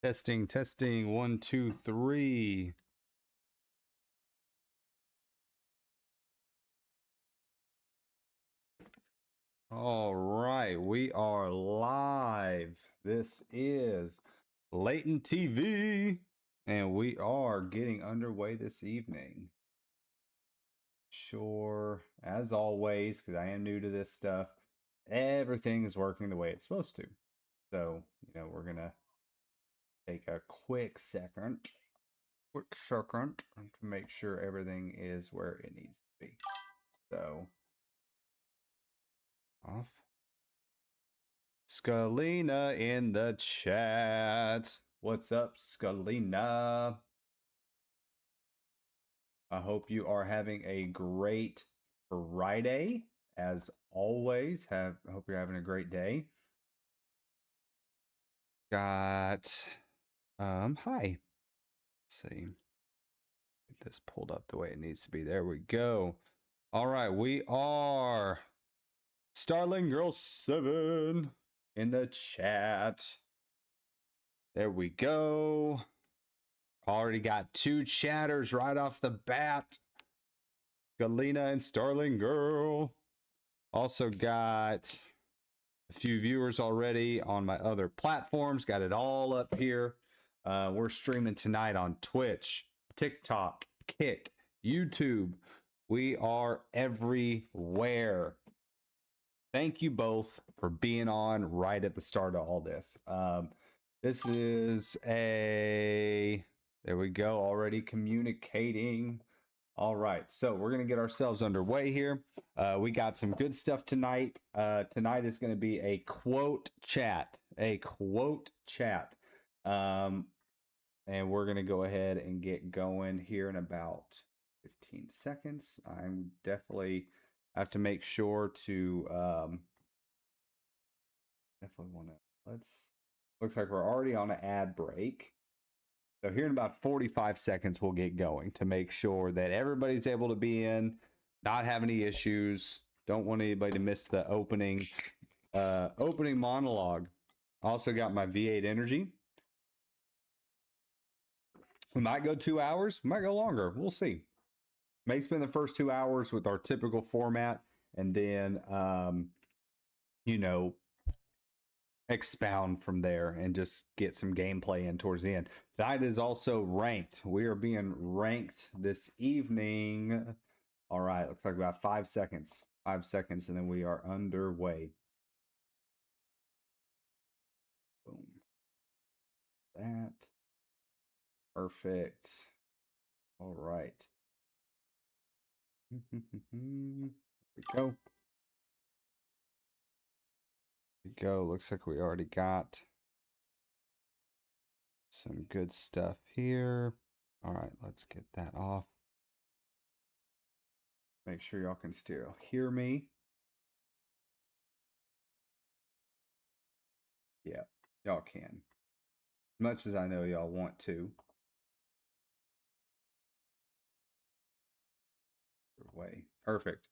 Testing, testing, 1, 2, 3. All right, we are live. This is Latent TV, and we are getting underway this evening. Sure, as always, because I am new to this stuff, everything is working the way it's supposed to. So, we're gonna take a quick second to make sure everything is where it needs to be. So, off. Scalina in the chat. What's up, Scalina? I hope you are having a great Friday. As always, I hope you're having a great day. Got hi. Let's see. Get this pulled up the way it needs to be. There we go. All right, we are Starling Girl 7 in the chat. There we go. Already got 2 chatters right off the bat. Galena and Starling Girl. Also got a few viewers already on my other platforms. Got it all up here. We're streaming tonight on Twitch, TikTok, Kick, YouTube. We are everywhere. Thank you both for being on right at the start of all this. This is there we go, already communicating. All right, so we're going to get ourselves underway here. We got some good stuff tonight. Tonight is going to be a quote chat. And we're going to go ahead and get going here in about 15 seconds. I'm definitely have to make sure to definitely want to looks like we're already on an ad break. So here in about 45 seconds, we'll get going to make sure that everybody's able to be in, not have any issues. Don't want anybody to miss the opening monologue. Also got my V8 energy. We might go 2 hours, might go longer. We'll see. May spend the first 2 hours with our typical format, and then, expound from there and just get some gameplay in towards the end. Tonight is also ranked. We are being ranked this evening. All right, looks like about 5 seconds. 5 seconds, and then we are underway. Boom. That. Perfect. All right. Here we go. Here we go. Looks like we already got some good stuff here. All right, let's get that off. Make sure y'all can still hear me. Yeah, y'all can. As much as I know y'all want to. Way. Perfect.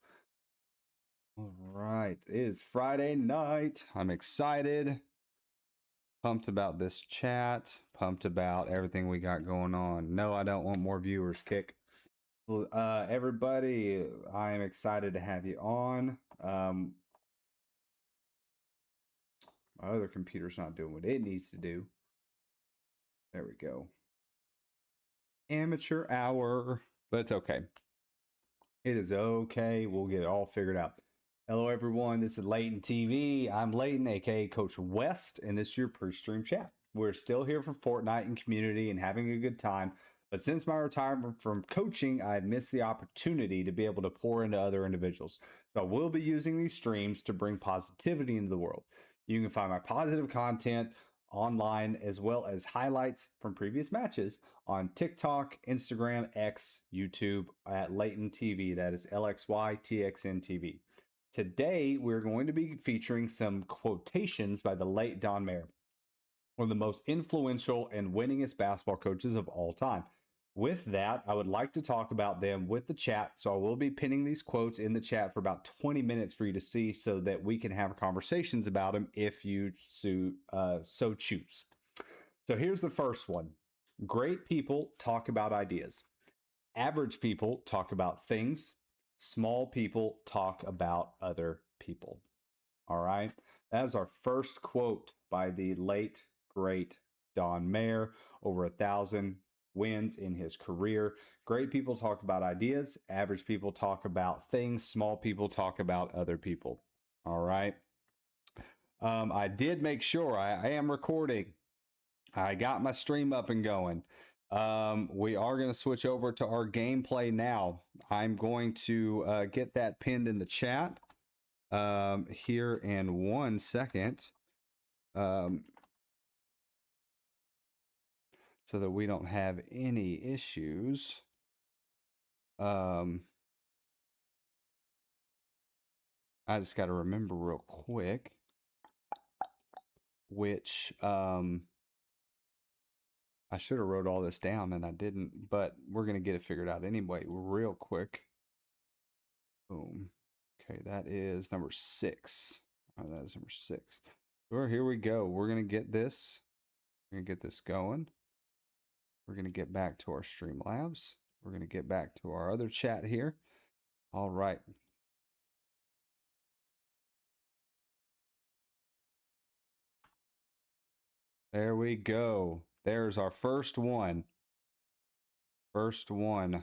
All right. It is Friday night. I'm excited. Pumped about this chat. Pumped about everything we got going on. No, I don't want more viewers, Kick. Everybody, I am excited to have you on. My other computer's not doing what it needs to do. There we go. Amateur hour, but it's okay. It is okay. We'll get it all figured out. Hello, everyone. This is Latent TV. I'm Layton, aka Coach West, and this is your pre-stream chat. We're still here for Fortnite and community and having a good time. But since my retirement from coaching, I've missed the opportunity to be able to pour into other individuals. So I will be using these streams to bring positivity into the world. You can find my positive content online as well as highlights from previous matches on TikTok, Instagram, X, YouTube at Latent TV. That is LXYTXNTV. Today, we're going to be featuring some quotations by the late Don Mayer, one of the most influential and winningest basketball coaches of all time. With that, I would like to talk about them with the chat. So I will be pinning these quotes in the chat for about 20 minutes for you to see so that we can have conversations about them if you so choose. So here's the first one. Great people talk about ideas. Average people talk about things. Small people talk about other people. All right. That is our first quote by the late, great Don Mayer. Over 1,000 wins in his career. Great people talk about ideas. Average people talk about things. Small people talk about other people. All right. I did make sure I am recording. I got my stream up and going. We are going to switch over to our gameplay now. I'm going to get that pinned in the chat here in 1 second, so that we don't have any issues. I just got to remember real quick which I should have wrote all this down and I didn't, but we're going to get it figured out anyway real quick. Boom. Okay, that is number 6. Oh, that is number 6. Well, here we go. We're going to get this. We're going to get this going. We're going to get back to our Streamlabs. We're going to get back to our other chat here. All right. There we go. There's our first one. First one.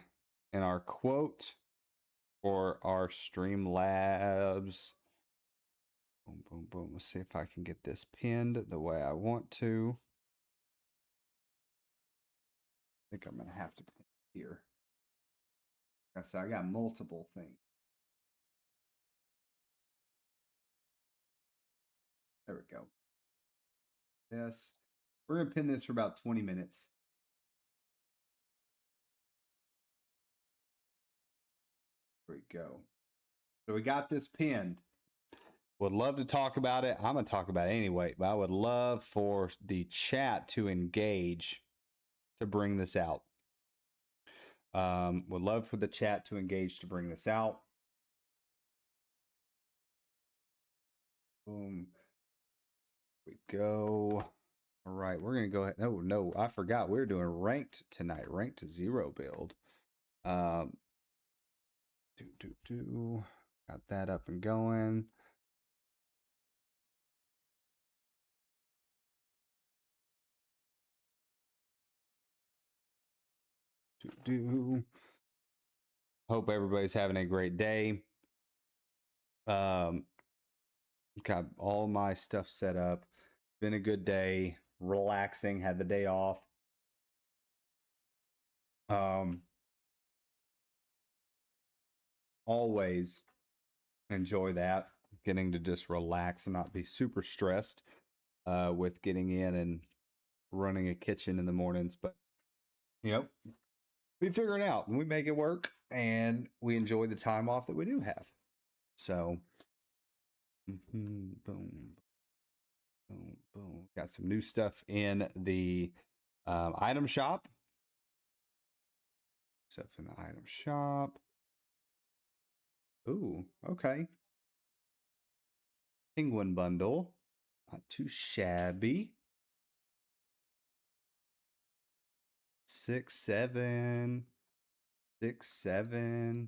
And our quote for our Streamlabs. Boom, boom, boom. Let's see if I can get this pinned the way I want to. I think I'm going to have to pin it here. So I got multiple things. There we go. Yes. We're going to pin this for about 20 minutes. There we go. So we got this pinned. Would love to talk about it. I'm going to talk about it anyway, but I would love for the chat to engage to bring this out. Would love for the chat to engage to bring this out. Boom. Here we go. All right, we're going to go ahead. No, I forgot. We're doing ranked tonight, ranked 0 build. Got that up and going. Hope everybody's having a great day. Got all my stuff set up. Been a good day. Relaxing. Had the day off. Always enjoy that. Getting to just relax and not be super stressed with getting in and running a kitchen in the mornings. But, you know, we figure it out and we make it work and we enjoy the time off that we do have. So, boom, boom, boom. Got some new stuff in the item shop. Stuff in the item shop. Ooh, okay. Penguin bundle. Not too shabby. 6-7. 6-7.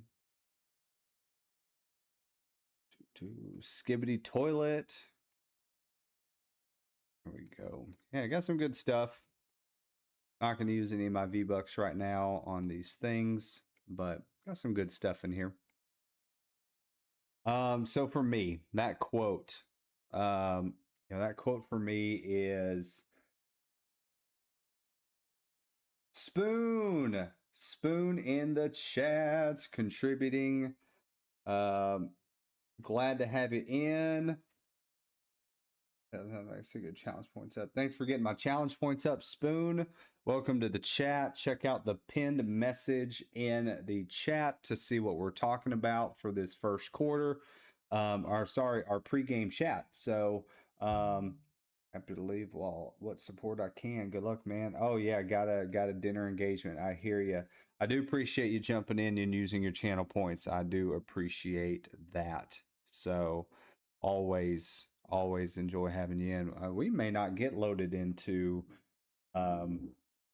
2 Skibbity toilet. There we go. Yeah, I got some good stuff. Not going to use any of my V-Bucks right now on these things, but got some good stuff in here. So for me, that quote, that quote for me is Spoon in the chat, contributing. Glad to have you in. That's a good challenge points up. Thanks for getting my challenge points up, Spoon. Welcome to the chat. Check out the pinned message in the chat to see what we're talking about for this first quarter. Our pregame chat. So happy to leave what support I can. Good luck, man. Oh yeah, got a dinner engagement. I hear you. I do appreciate you jumping in and using your channel points. I do appreciate that. So always enjoy having you in. We may not get loaded into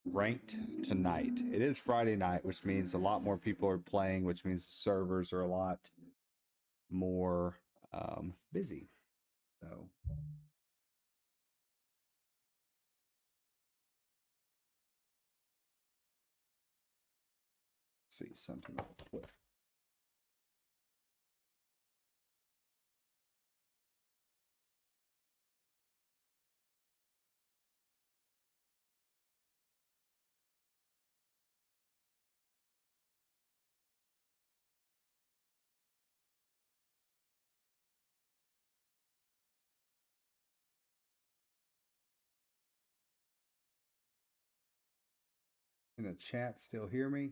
ranked tonight. It is Friday night, which means a lot more people are playing, which means the servers are a lot more busy. So see something real quick. Can the chat still hear me?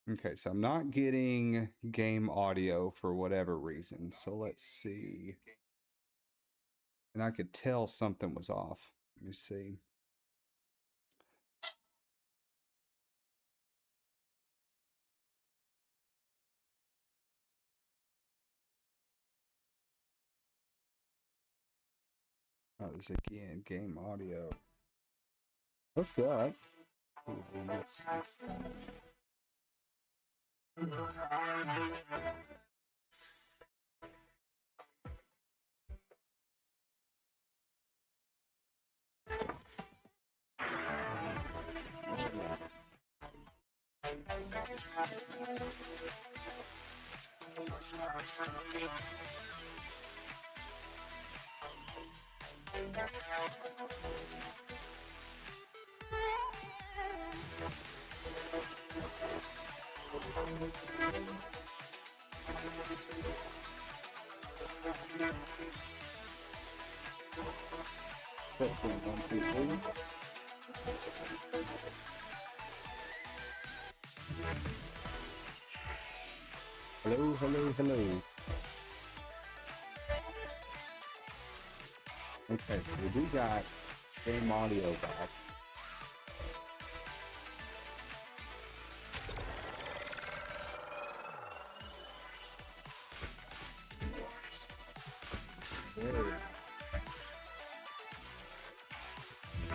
Okay, so I'm not getting game audio for whatever reason. So let's see. And I could tell something was off. Let me see. Oh, this again, game audio. What's up? Hello, hello, hello. Okay, so we do got game audio back.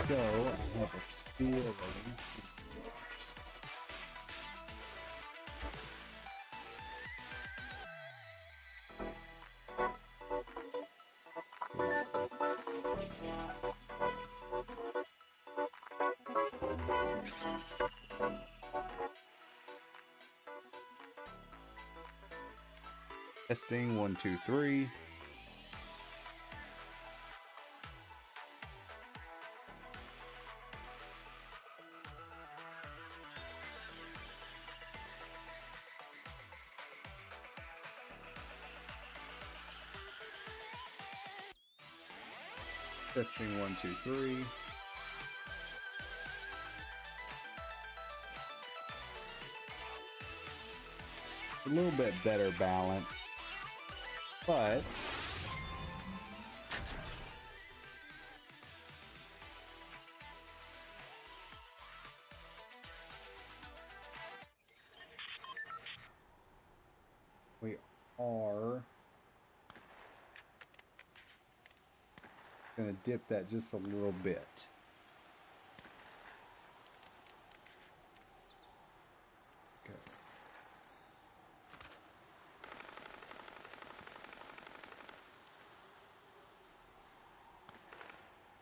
So I have a feeling. Testing 1, 2, 3. Testing 1, 2, 3. A little bit better balance, but we are going to dip that just a little bit. Okay.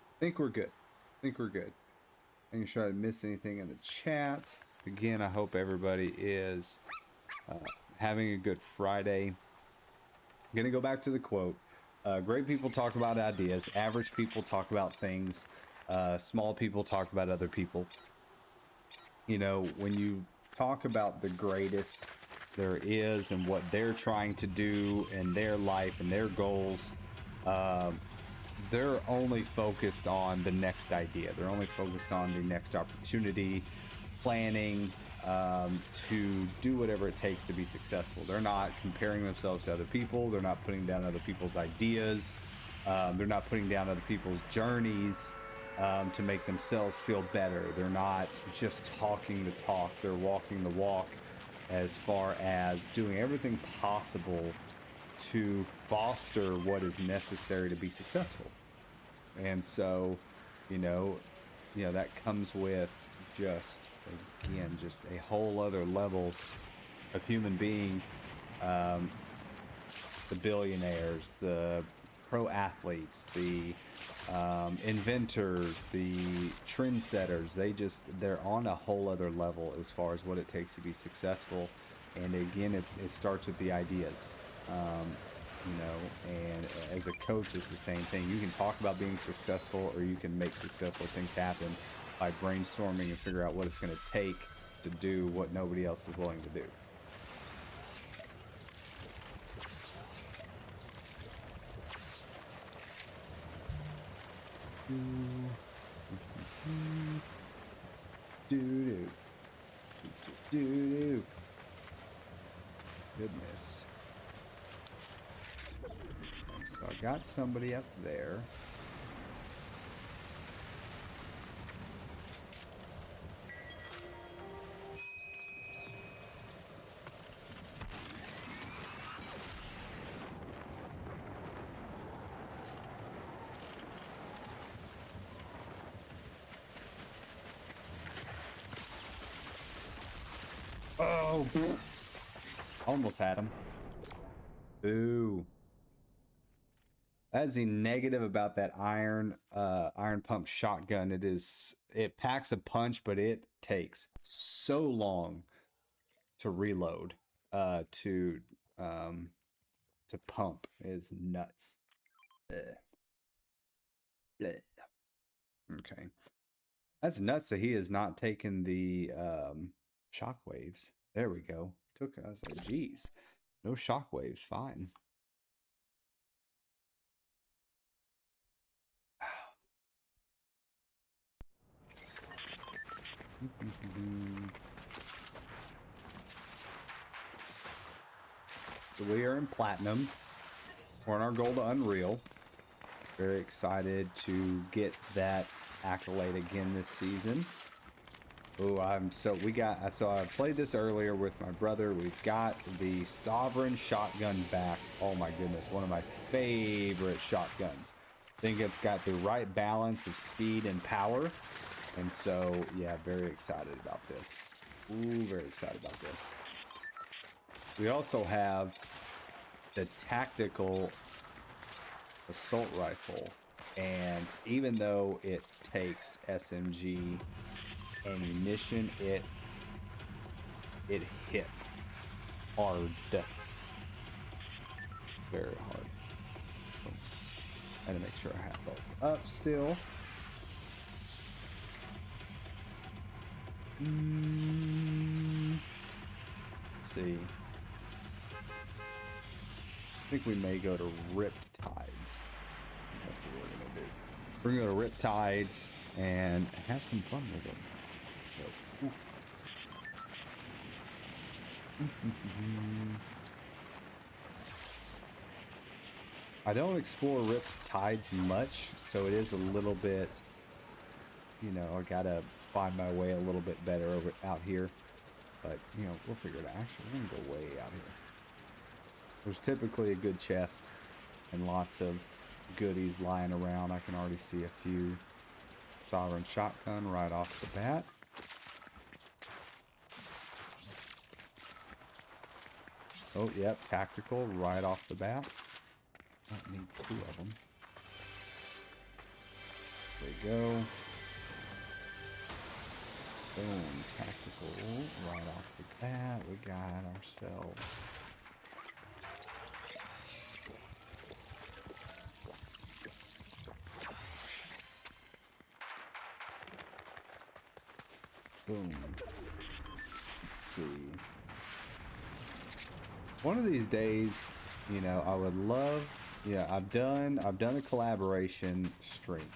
I think we're good. I think we're good. Making sure I didn't miss anything in the chat. Again, I hope everybody is having a good Friday. I'm going to go back to the quote. Great people talk about ideas. Average people talk about things. Small people talk about other people. You know, when you talk about the greatest there is and what they're trying to do in their life and their goals, they're only focused on the next idea. They're only focused on the next opportunity, planning to do whatever it takes to be successful. They're not comparing themselves to other people. They're not putting down other people's ideas. They're not putting down other people's journeys to make themselves feel better. They're not just talking the talk. They're walking the walk as far as doing everything possible to foster what is necessary to be successful. And so, you know, that comes with just, again, just a whole other level of human being. The billionaires, the pro athletes, the inventors, the trendsetters, they're on a whole other level as far as what it takes to be successful. And again, it starts with the ideas. And as a coach, it's the same thing. You can talk about being successful, or you can make successful things happen by brainstorming and figure out what it's going to take to do what nobody else is willing to do. Goodness. So I got somebody up there. Oh, almost had him. Boo. That's the negative about that iron pump shotgun. It packs a punch, but it takes so long to reload, to pump. It is nuts. Blech. Blech. Okay. That's nuts that he has not taken the shockwaves. There we go. I was like, geez, no shockwaves. Fine. So we are in platinum. We're on our goal to Unreal. Very excited to get that accolade again this season. Oh, I played this earlier with my brother. We've got the Sovereign shotgun back. Oh my goodness, one of my favorite shotguns. I think it's got the right balance of speed and power. And so, yeah, very excited about this. Ooh, very excited about this. We also have the tactical assault rifle. And even though it takes SMG ammunition, it hits hard. Very hard. I had to make sure I have both up still. Let's see. I think we may go to Ripped Tides. That's what we're gonna do. We're gonna go to Ripped Tides and have some fun with them. I don't explore Ripped Tides much, so it is a little bit, I gotta find my way a little bit better out here. But, we'll figure it out. Actually, we're gonna go way out here. There's typically a good chest and lots of goodies lying around. I can already see a few. Sovereign shotgun right off the bat. Oh, yep, tactical right off the bat. Don't need two of them. There we go. Boom, tactical right off the bat. We got ourselves. Boom. Let's see. One of these days, I would love, I've done a collaboration stream.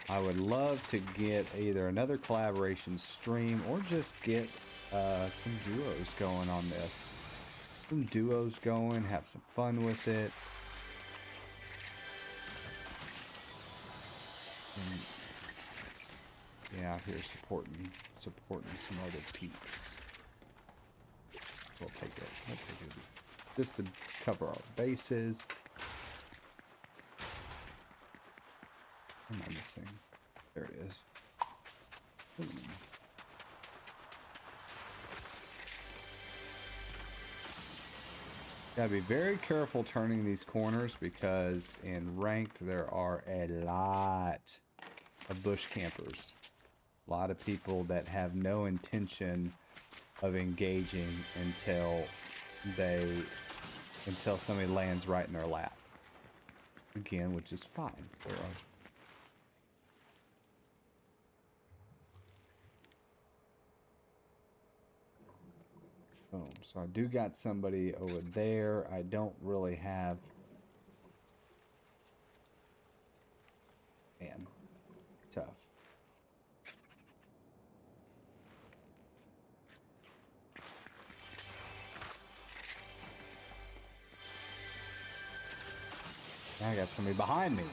I would love to get either another collaboration stream or just get some duos going on this. Some duos going, have some fun with it. And, yeah, out here supporting some other peeps. We'll take it. Just to cover our bases. Gotta be very careful turning these corners because in ranked there are a lot of bush campers. A lot of people that have no intention of engaging until somebody lands right in their lap. Again, which is fine. Boom. So I do got somebody over there. I don't really have... Man, tough. Now I got somebody behind me.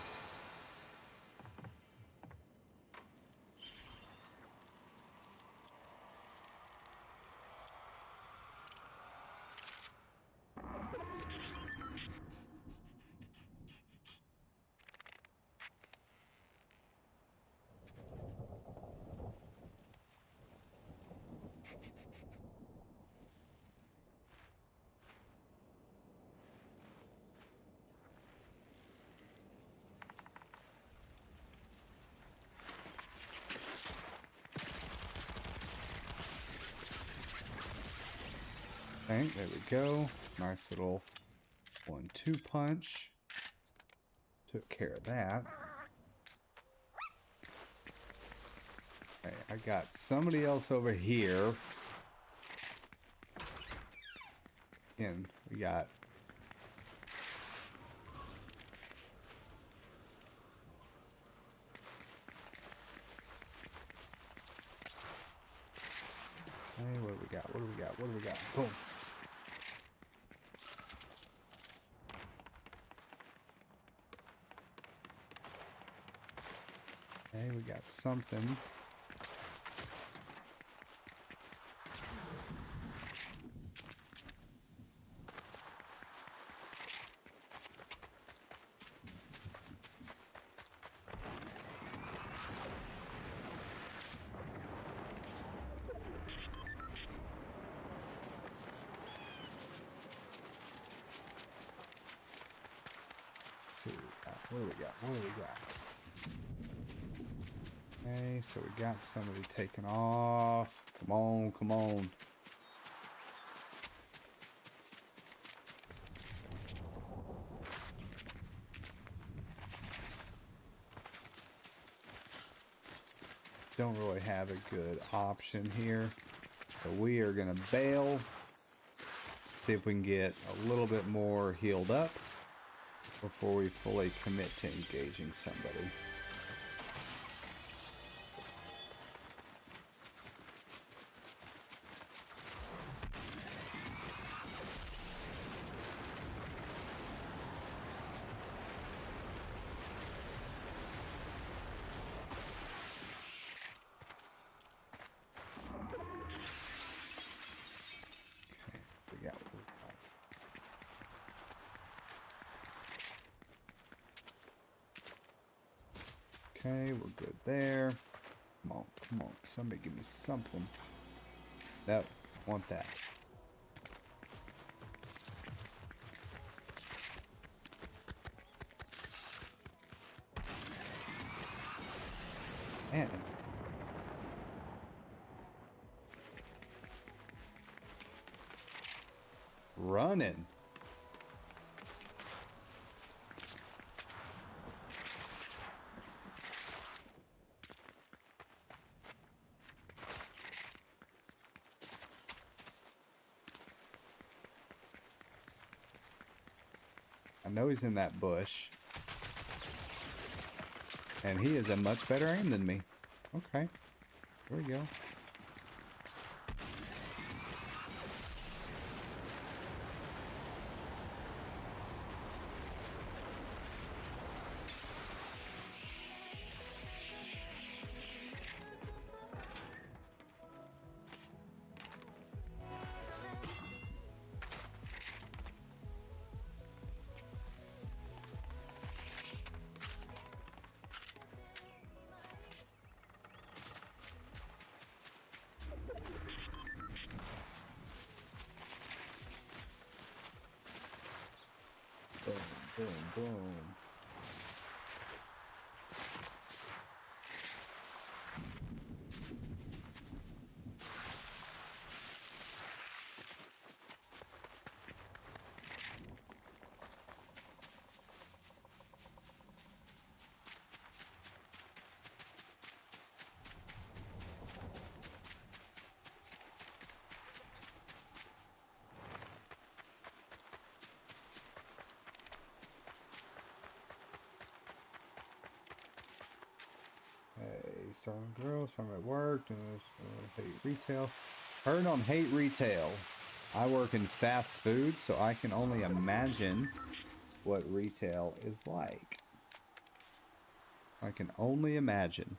Okay, there we go. Nice little 1-2 punch. Took care of that. Okay, I got somebody else over here. Again, we got... Hey, what do we got? What do we got? What do we got? Boom. Hey, we got something. What do we got? What do we got? Okay, so we got somebody taken off. Come on, come on. Don't really have a good option here. So we are going to bail. See if we can get a little bit more healed up before we fully commit to engaging somebody. Okay, we're good there. Come on, come on. Somebody give me something. Nope, want that. Man. Running. I know he's in that bush. And he is a much better aim than me. Okay. There we go. Boom, boom. Some girls, some at work, and hate retail. Heard on hate retail. I work in fast food, so I can only imagine what retail is like. I can only imagine.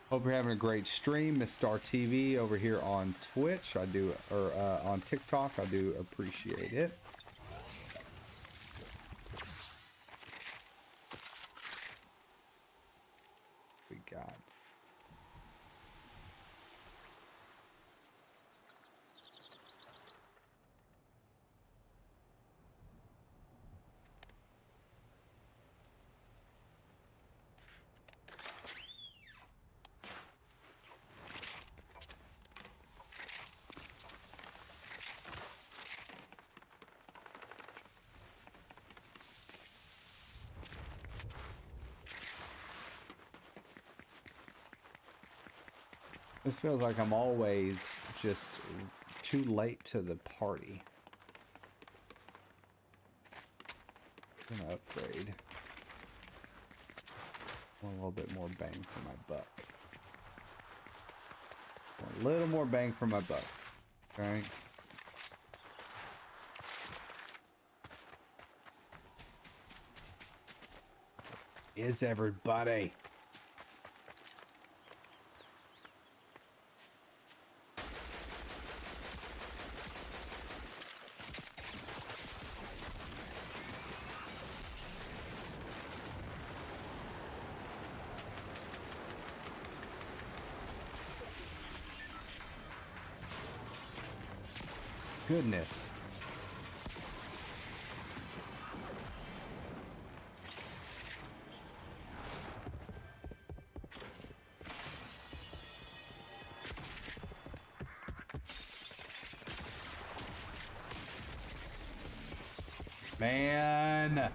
Hope you're having a great stream, Miss Star TV over here on Twitch. I do, or on TikTok. I do appreciate it. We got. This feels like I'm always just too late to the party. I'm gonna upgrade. Want a little bit more bang for my buck. Want a little more bang for my buck. Okay. Is everybody? Goodness. Man.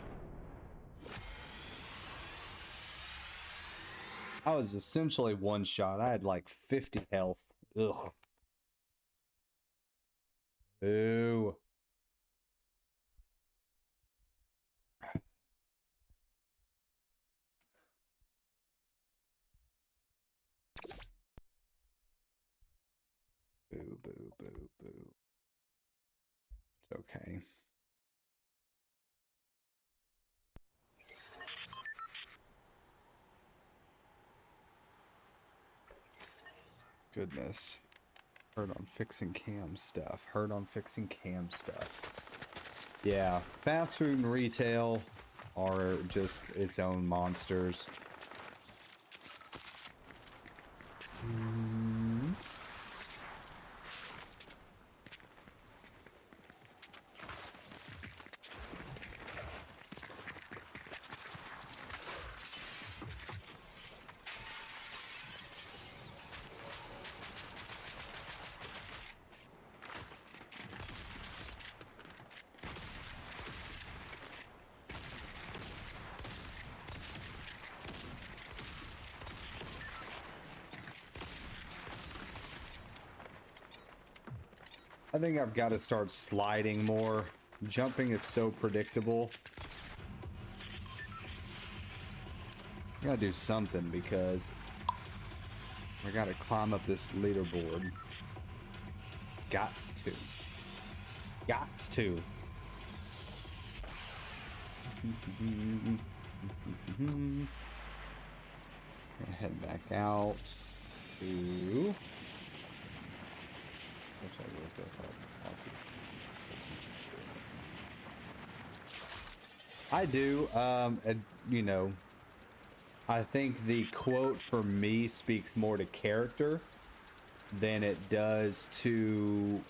I was essentially one shot. I had like 50 health. Ugh. Ooh. Boo, boo, boo, boo. It's okay. Goodness. Heard on fixing cam stuff. Heard on fixing cam stuff. Yeah, fast food and retail are just its own monsters. I think I've got to start sliding more. Jumping is so predictable. I gotta do something because I gotta climb up this leaderboard. Gots to. Gots to. Gonna head back out to. I do, you know, I think the quote for me speaks more to character than it does to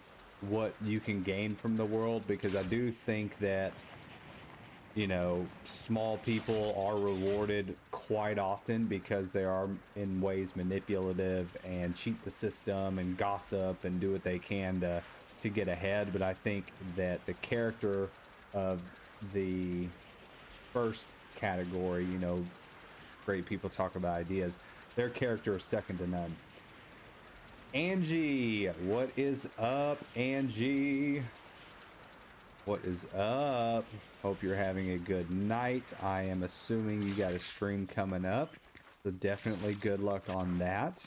what you can gain from the world, because I do think that you know, small people are rewarded quite often because they are in ways manipulative and cheat the system and gossip and do what they can to get ahead. But I think that the character of the first category, you know, great people talk about ideas, their character is second to none. Angie, what is up, Angie? What is up? Hope you're having a good night. I am assuming you got a stream coming up, so definitely good luck on that.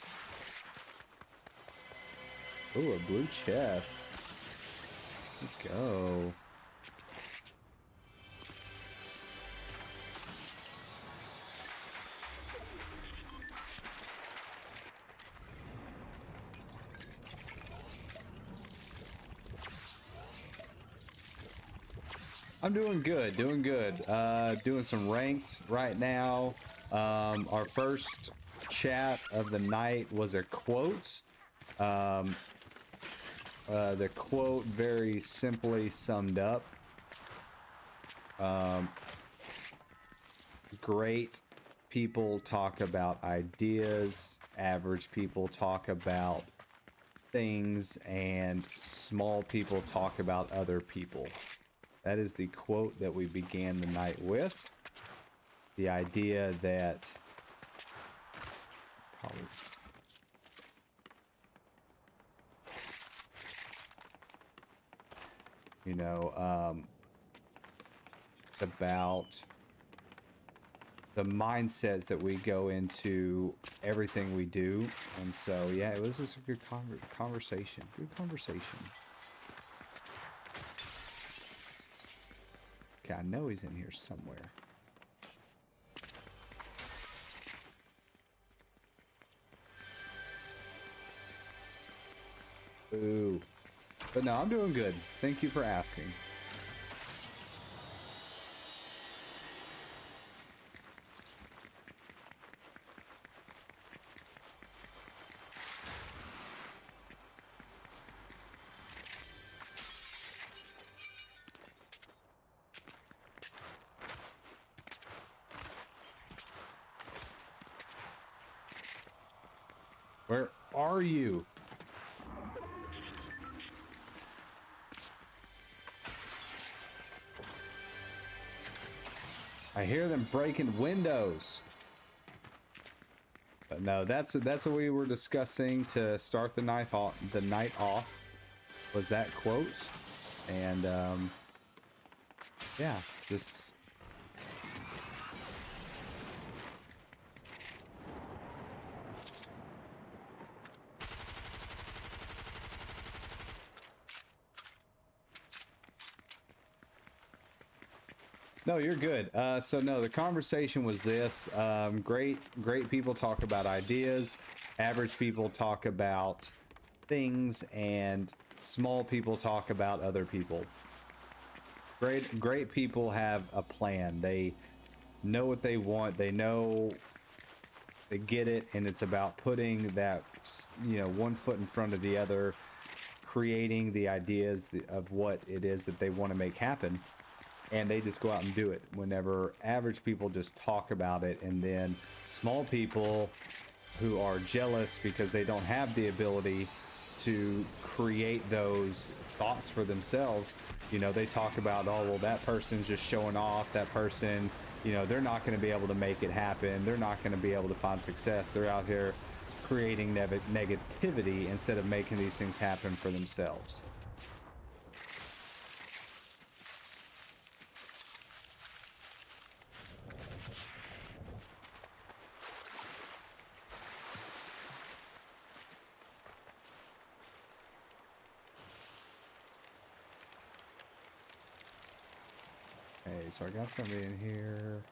Ooh, a blue chest. Let's go. I'm doing good, doing good. Doing some ranks right now. Our first chat of the night was a quote. The quote very simply summed up. Great people talk about ideas, average people talk about things, and small people talk about other people. That is the quote that we began the night with. The idea that you know, about the mindsets that we go into everything we do. And so, yeah, it was just a good conversation. Good conversation. Okay, I know he's in here somewhere. Ooh. But no, I'm doing good. Thank you for asking. Where are you? I hear them breaking windows. But no, that's what we were discussing to start the night off. Was that quote? And yeah, just no, you're good. So no, the conversation was this. Great people talk about ideas. Average people talk about things, and small people talk about other people. Great people have a plan. They know what they want. They know they get it, and it's about putting that, you know, one foot in front of the other, creating the ideas of what it is that they want to make happen. And they just go out and do it. Whenever average people just talk about it, and then small people who are jealous because they don't have the ability to create those thoughts for themselves, you know, they talk about, oh, well, that person's just showing off. That person, you know, they're not going to be able to make it happen. They're not going to be able to find success. They're out here creating negativity instead of making these things happen for themselves. Okay, so I got somebody in here.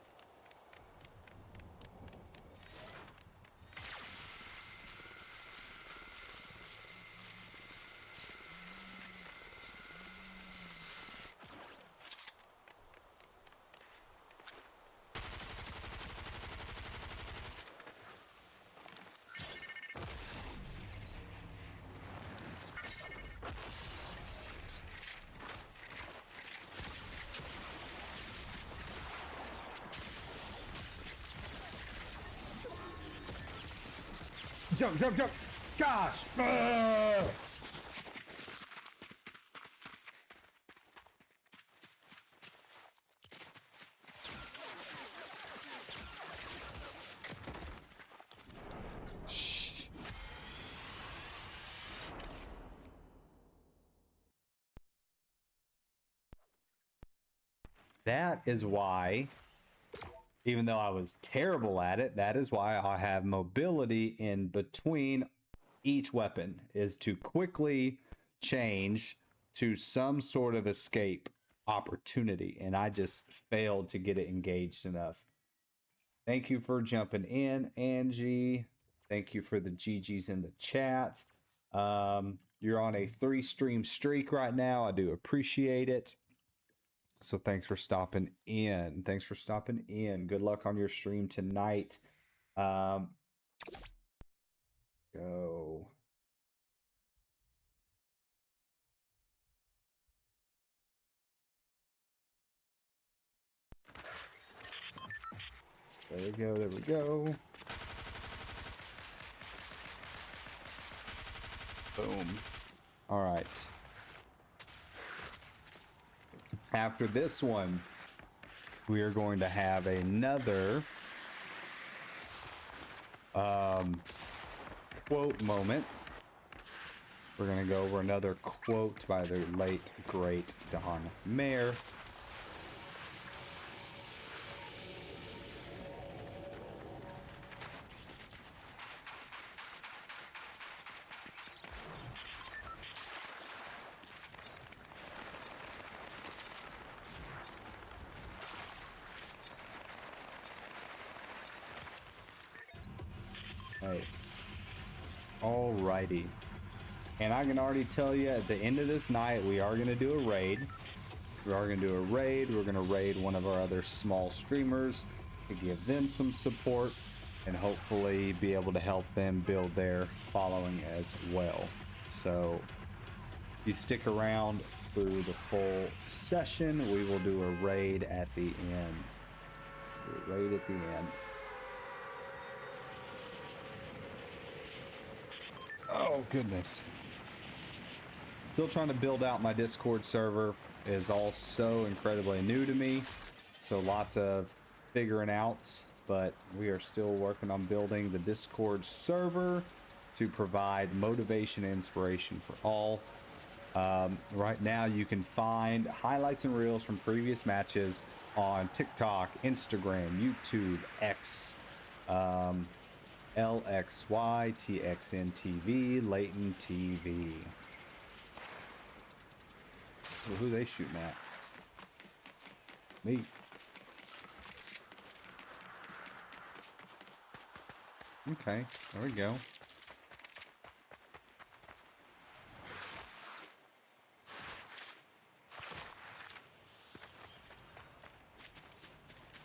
jump, jump, jump. Gosh. Ugh. That is why, even though I was terrible at it, that is why I have mobility in between each weapon, is to quickly change to some sort of escape opportunity. And I just failed to get it engaged enough. Thank you for jumping in, Angie. Thank you for the GGs in the chat. You're on a 3-stream streak right now. I do appreciate it. So thanks for stopping in. Thanks for stopping in. Good luck on your stream tonight. Go. There we go. There we go. Boom. All right. After this one, we are going to have another quote moment. We're going to go over another quote by the late, great Don Mayer. Hey. Alrighty. And I can already tell you at the end of this night, we are going to do a raid. We are going to do a raid. We're going to raid one of our other small streamers to give them some support and hopefully be able to help them build their following as well. So if you stick around through the full session, we will do a raid at the end. Do a raid at the end. Oh, goodness. Still trying to build out my Discord server. It is all so incredibly new to me. So lots of figuring outs, but we are still working on building the Discord server to provide motivation and inspiration for all. Right now you can find highlights and reels from previous matches on TikTok, Instagram, YouTube, X, LXYTXNTV, Leighton TV. Well, who are they shooting at? Me. Okay, there we go.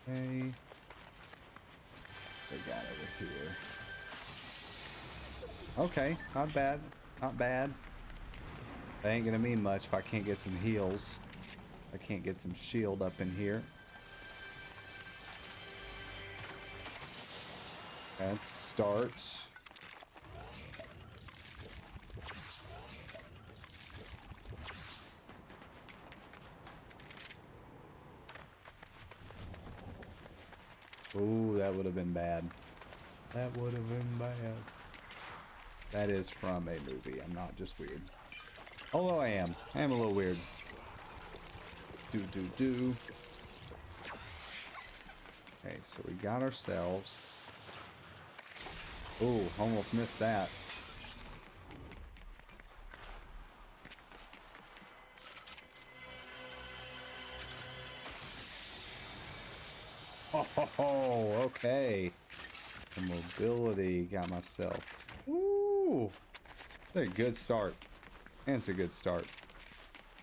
Okay. They got over here. Okay, not bad. Not bad. That ain't gonna mean much if I can't get some heals. I can't get some shield up in here. Let's start. Ooh, that would have been bad. That would have been bad. That is from a movie. I'm not just weird. Although I am. I am a little weird. Do. Okay, so we got ourselves. Ooh, almost missed that. Oh, okay. The mobility got myself. Ooh, that's a good start. And it's a good start,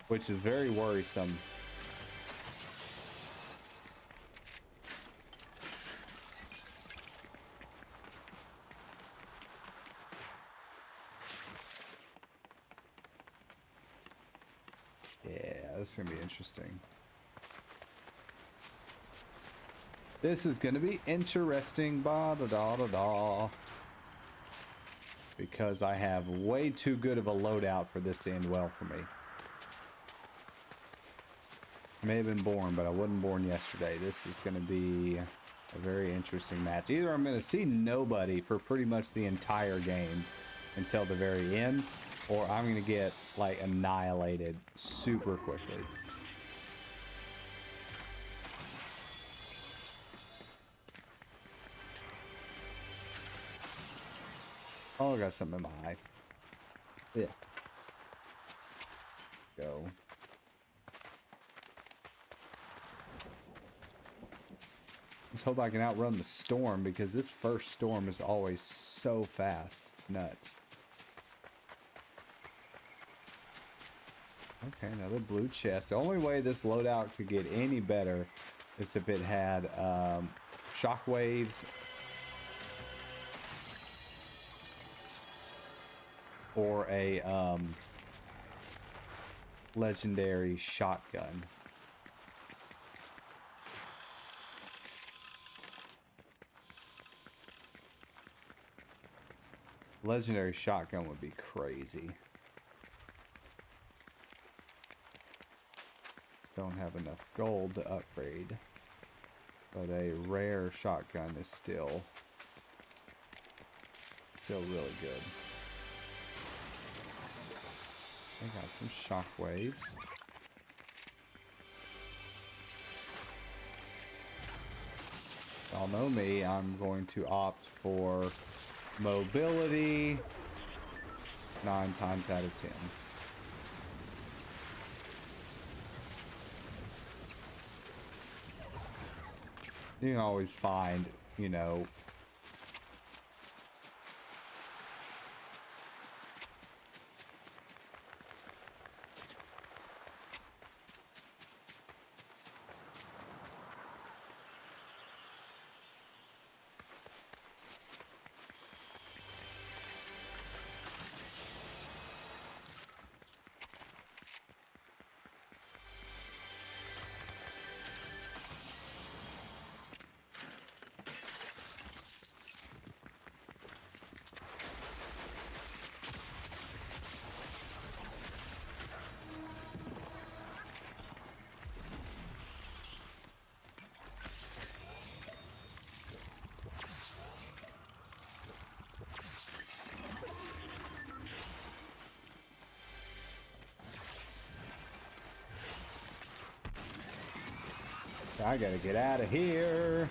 which is very worrisome. Yeah, this is gonna be interesting. This is gonna be interesting. Ba da da da da. because I have way too good of a loadout for this to end well for me. I may have been born, but I wasn't born yesterday. This is going to be a very interesting match. Either I'm going to see nobody for pretty much the entire game until the very end, or I'm going to get, like, annihilated super quickly. Oh, I got something in my eye. Yeah. Go. Let's hope I can outrun the storm, because this first storm is always so fast. It's nuts. Okay, another blue chest. The only way this loadout could get any better is if it had shockwaves or a legendary shotgun. Legendary shotgun would be crazy. Don't have enough gold to upgrade, but a rare shotgun is still really good. I got some shockwaves. Y'all know me, I'm going to opt for mobility 9 times out of 10. You can always find, you know, I gotta get out of here.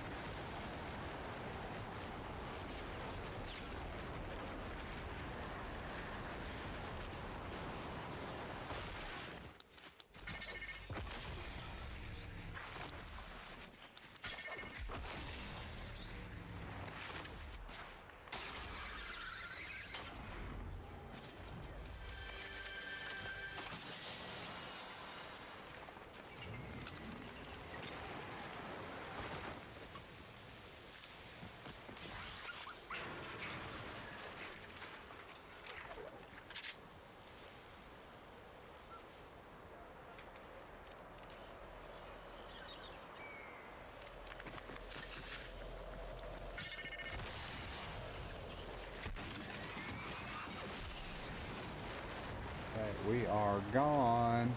We are gone.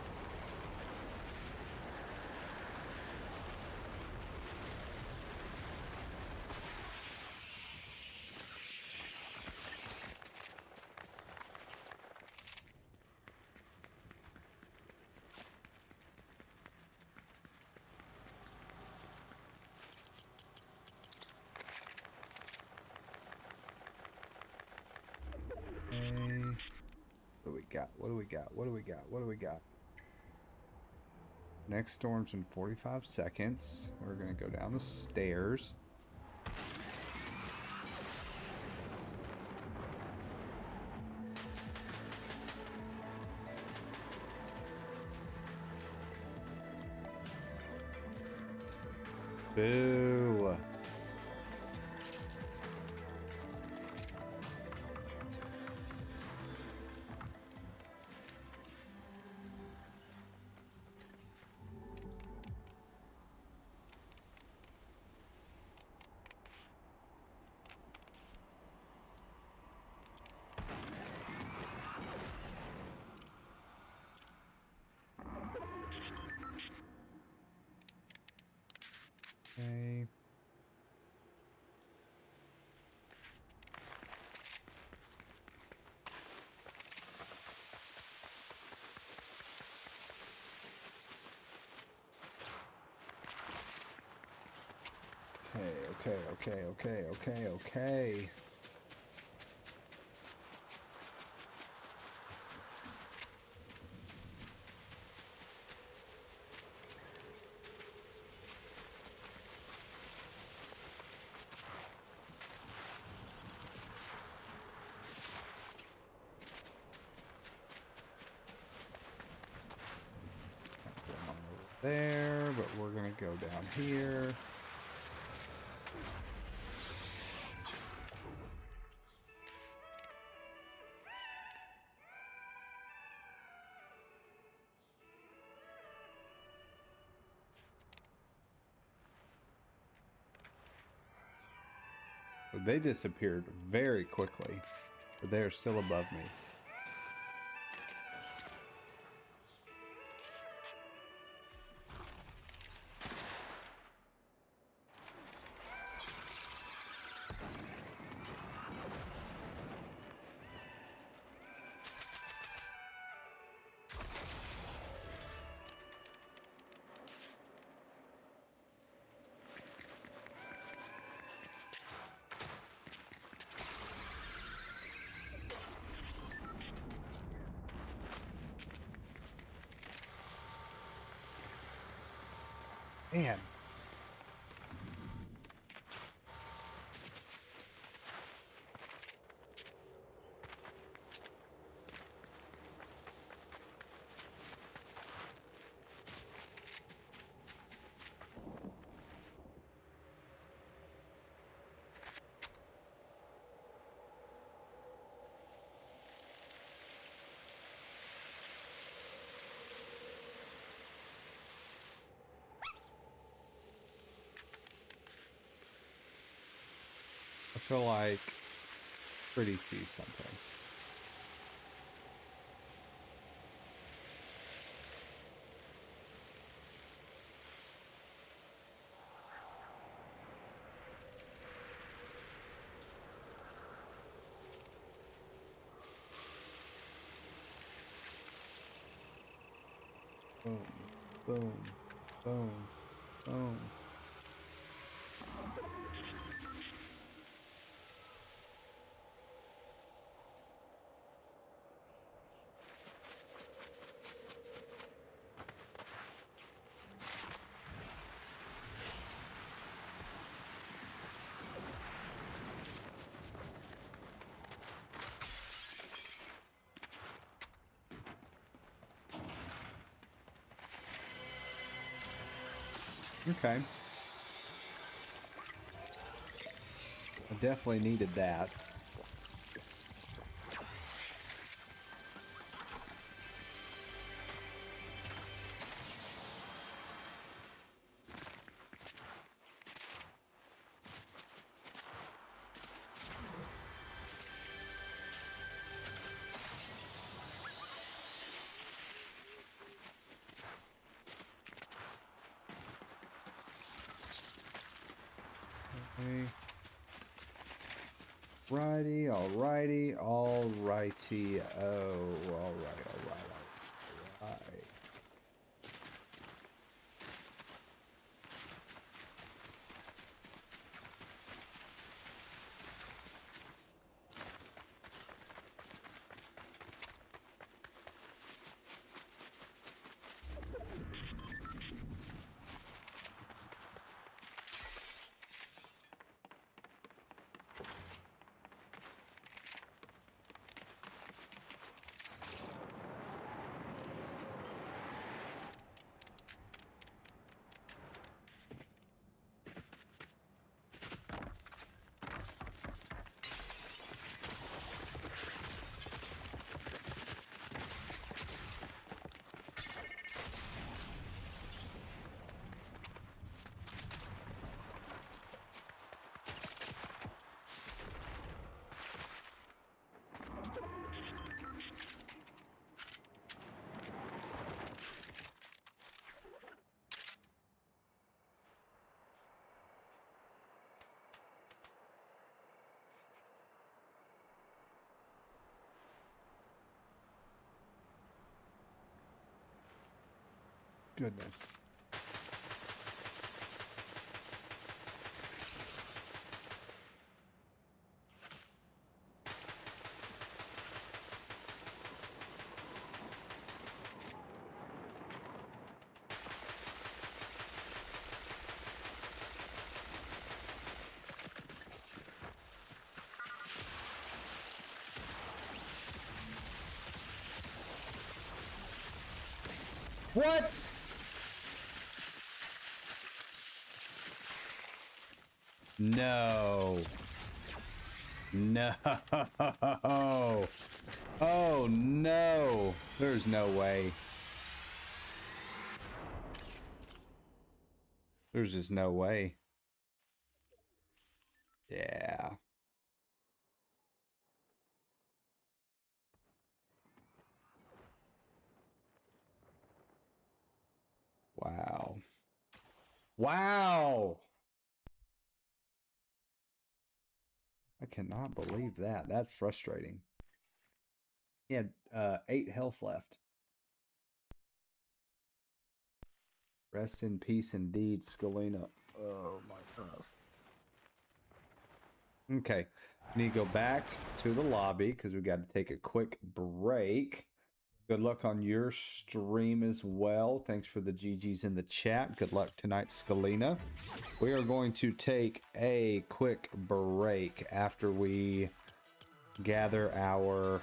What do we got? What do we got? What do we got? What do we got? Next storm's in 45 seconds. We're gonna go down the stairs. Boo. Okay. There, but we're gonna go down here. They disappeared very quickly, but they're still above me. Man. I feel like Pretty sees something. Boom, boom, boom, boom. Okay. I definitely needed that. Okay. Righty, alrighty, alrighty. Oh, alright. Goodness. What? No. No. Oh no. There's no way. There's just no way. Yeah. Wow. Wow. I cannot believe that. That's frustrating. He had 8 health left. Rest in peace indeed, Scalina. Oh my gosh. Okay. Need to go back to the lobby because we got to take a quick break. Good luck on your stream as well. Thanks for the GGs in the chat. Good luck tonight, Scalina. We are going to take a quick break after we gather our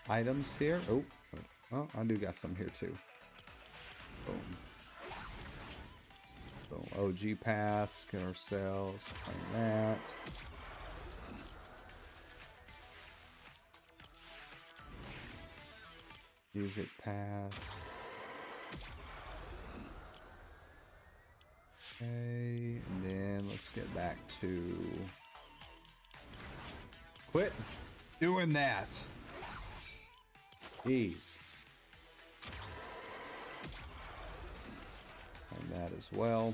items here. Oh, I do got some here too. Boom. Boom. OG pass. Get ourselves like that. Music pass. Okay, and then let's get back to quit doing that. Jeez. And that as well.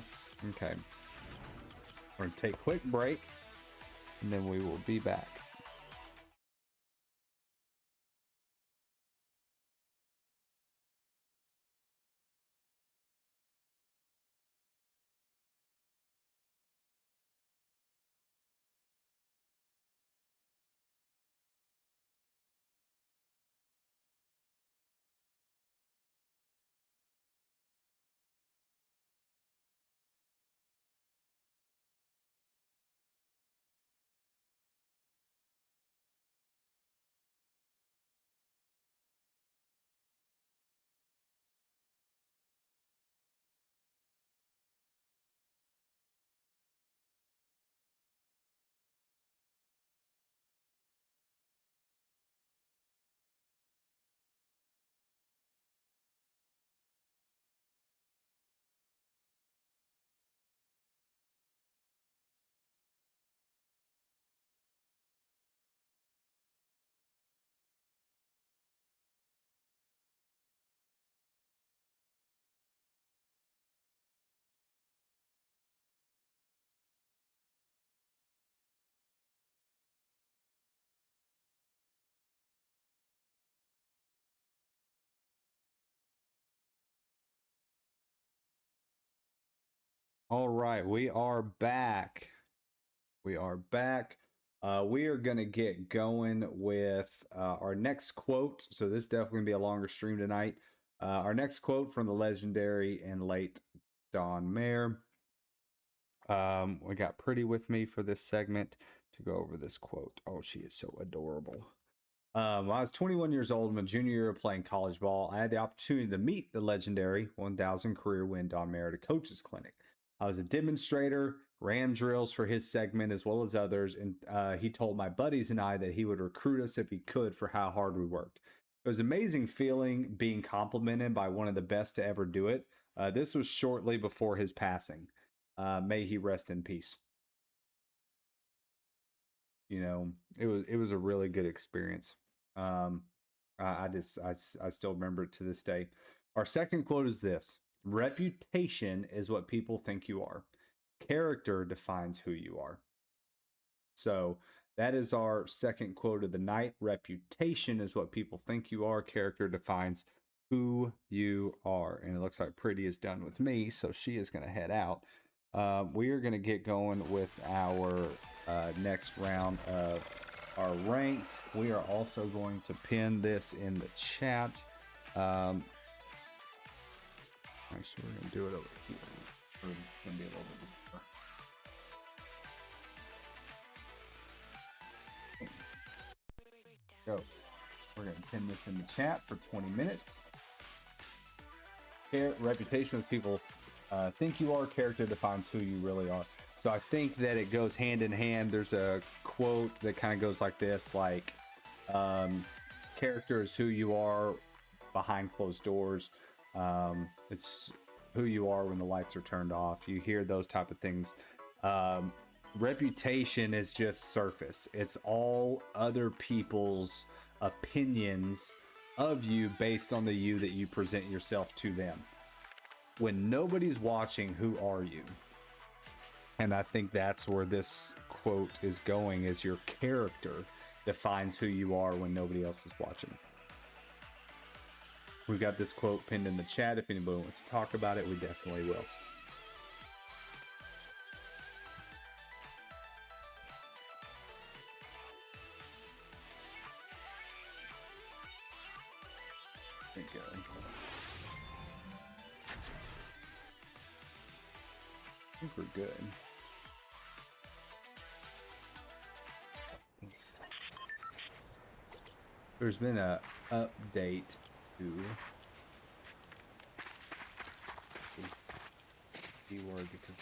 Okay. We're gonna take a quick break and then we will be back. All right, we are back. We are back. We are going to get going with our next quote. So this is definitely going to be a longer stream tonight. Our next quote from the legendary and late Don Mayer. We got Pretty with me for this segment to go over this quote. Oh, she is so adorable. I was 21 years old in my junior year of playing college ball. I had the opportunity to meet the legendary 1,000 career win Don Mayer at a coach's clinic. I was a demonstrator, ran drills for his segment as well as others, and he told my buddies and I that he would recruit us if he could for how hard we worked. It was an amazing feeling being complimented by one of the best to ever do it. This was shortly before his passing. May he rest in peace. You know, it was a really good experience. I still remember it to this day. Our second quote is this: reputation is what people think you are. Character defines who you are. So that is our second quote of the night. Reputation is what people think you are. Character defines who you are. And it looks like Pretty is done with me, so she is going to head out. We are going to get going with our next round of our ranks. We are also going to pin this in the chat. Actually, we're going to do it over here. It's going to be a little bit deeper. Go. We're going to pin this in the chat for 20 minutes. reputation with people think you are. Character defines who you really are. So I think that it goes hand in hand. There's a quote that kind of goes like this, like, character is who you are behind closed doors. It's who you are when the lights are turned off. You hear those type of things. Reputation is just surface. It's all other people's opinions of you based on the you that you present yourself to them. When nobody's watching, who are you? And I think that's where this quote is going, is your character defines who you are when nobody else is watching. We've got this quote pinned in the chat. If anybody wants to talk about it, we definitely will. There you go. I think we're good. There's been a update to keyword because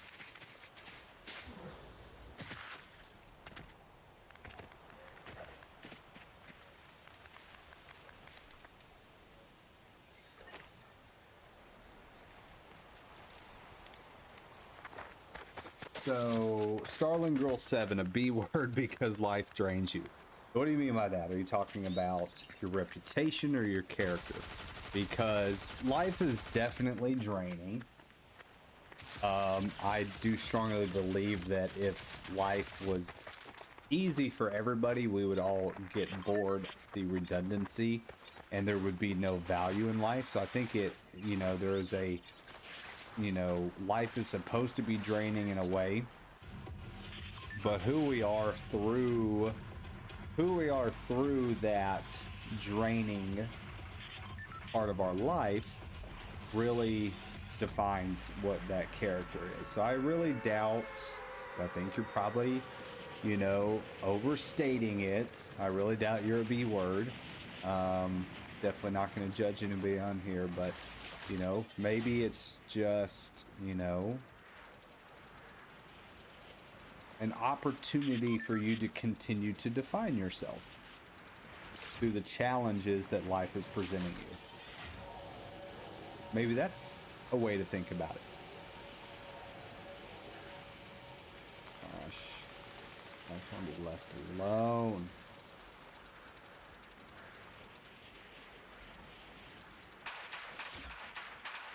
so Starling Girl 7, a B word because life drains you. What do you mean by that? Are you talking about your reputation or your character? Because life is definitely draining. I do strongly believe that if life was easy for everybody, we would all get bored of the redundancy and there would be no value in life. So I think it, you know, there is a, you know, life is supposed to be draining in a way, but who we are through that draining part of our life really defines what that character is. So I really doubt, I think you're probably, you know, overstating it. I really doubt you're a B word. Definitely not going to judge anybody on here, but you know, maybe it's just, you know, an opportunity for you to continue to define yourself through the challenges that life is presenting you. Maybe that's a way to think about it. Gosh, I just want to be left alone.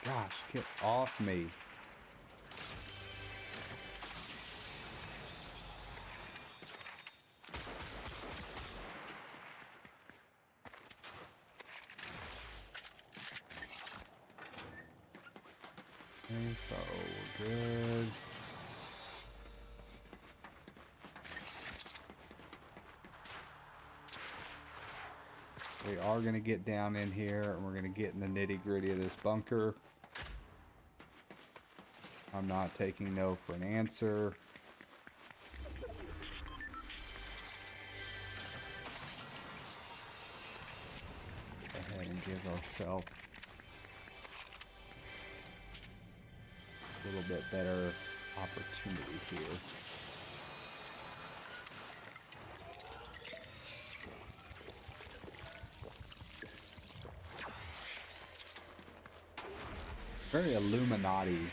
Gosh, get off me. Okay, so we're good. We are going to get down in here and we're going to get in the nitty-gritty of this bunker. I'm not taking no for an answer. Go ahead and give ourselves a little bit better opportunity here. Very Illuminati.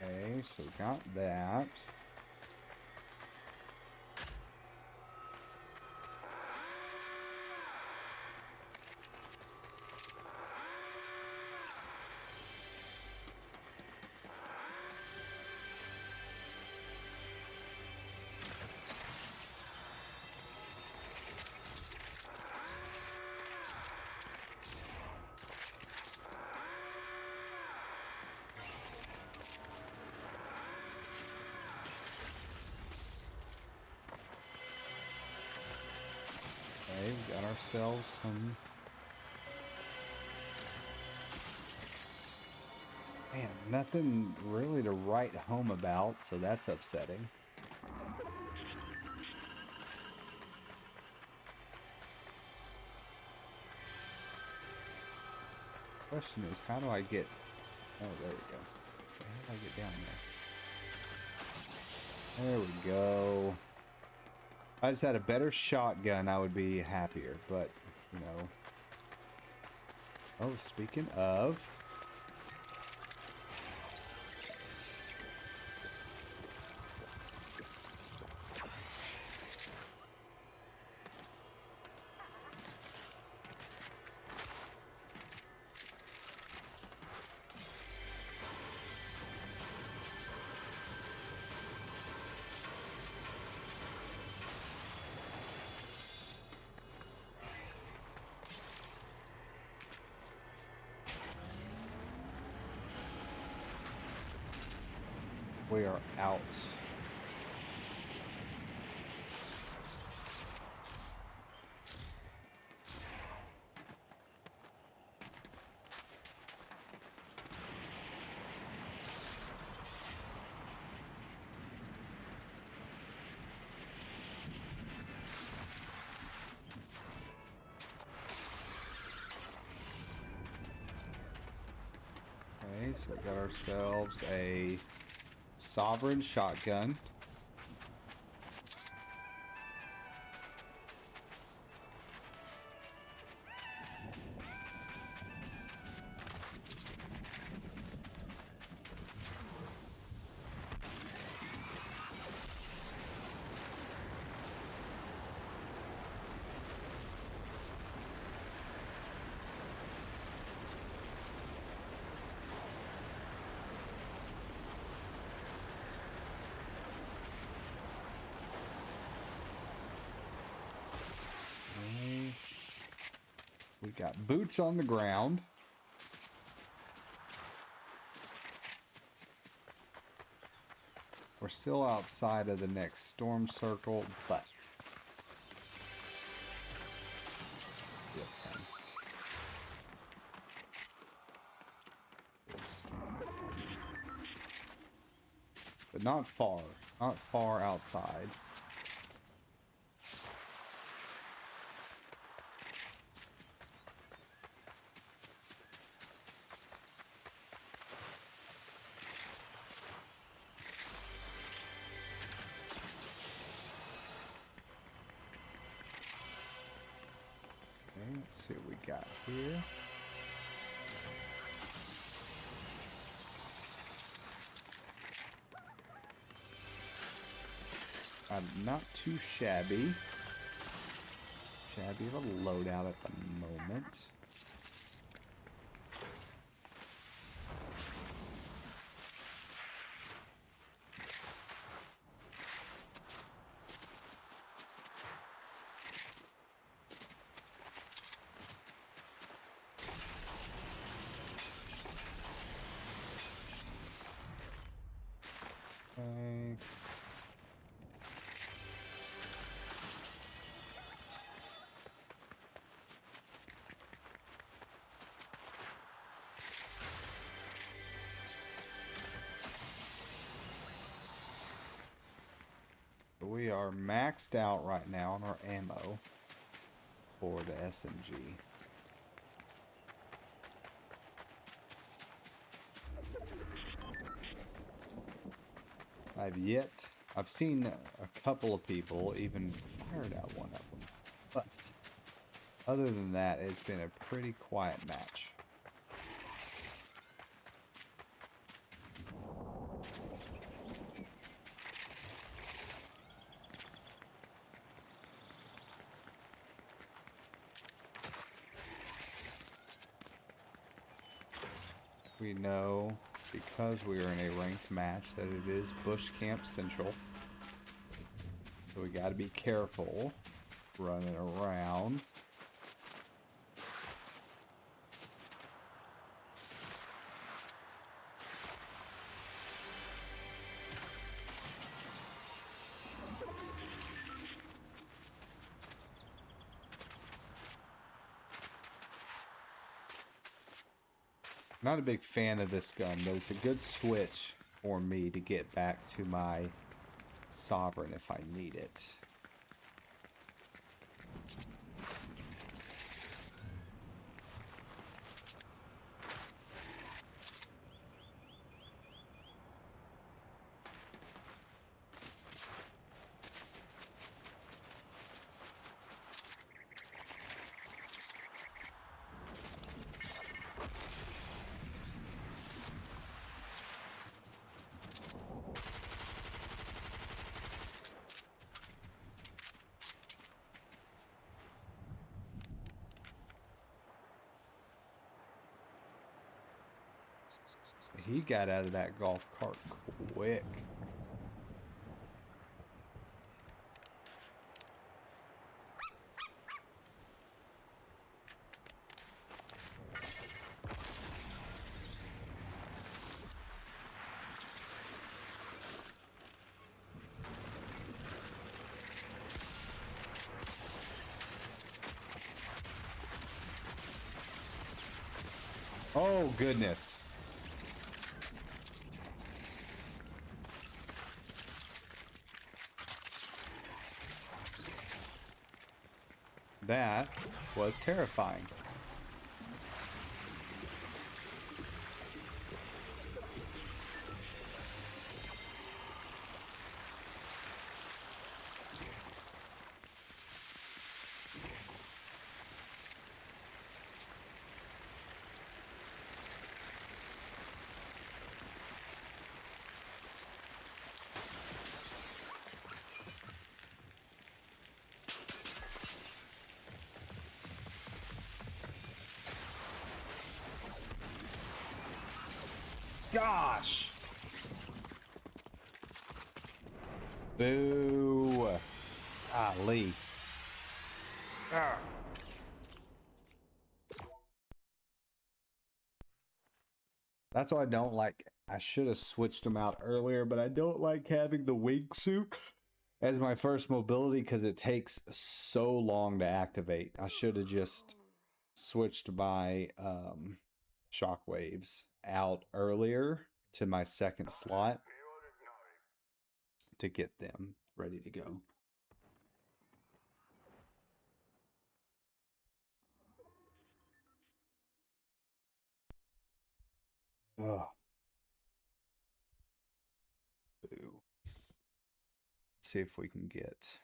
Okay, so we got that. ourselves some... Man, nothing really to write home about, so that's upsetting. Question is, how do I get... Oh, there we go. So how do I get down there? There we go. If I just had a better shotgun, I would be happier, but, you know. Oh, speaking of... we are out. Okay, so we got ourselves a Sovereign shotgun. We got boots on the ground. We're still outside of the next storm circle, but... But not far. Not far outside. Let's see what we got here. Not too shabby. Shabby of a loadout at the moment. Okay. We are maxed out right now on our ammo for the SMG. I've seen a couple of people even fired at one of them, but other than that, it's been a pretty quiet match. We know, because we are in a ranked match, that it is Bush Camp Central. So we gotta be careful running around. Not a big fan of this gun, but it's a good switch for me to get back to my sovereign if I need it. He got out of that golf cart quick. Oh, goodness. That was terrifying. Gosh. Boo. Golly. Ah. That's why I don't like. I should have switched them out earlier, but I don't like having the wingsuit as my first mobility because it takes so long to activate. I should have just switched my shockwaves out earlier to my second slot to get them ready to go. Ugh. Boo. Let's see if we can get.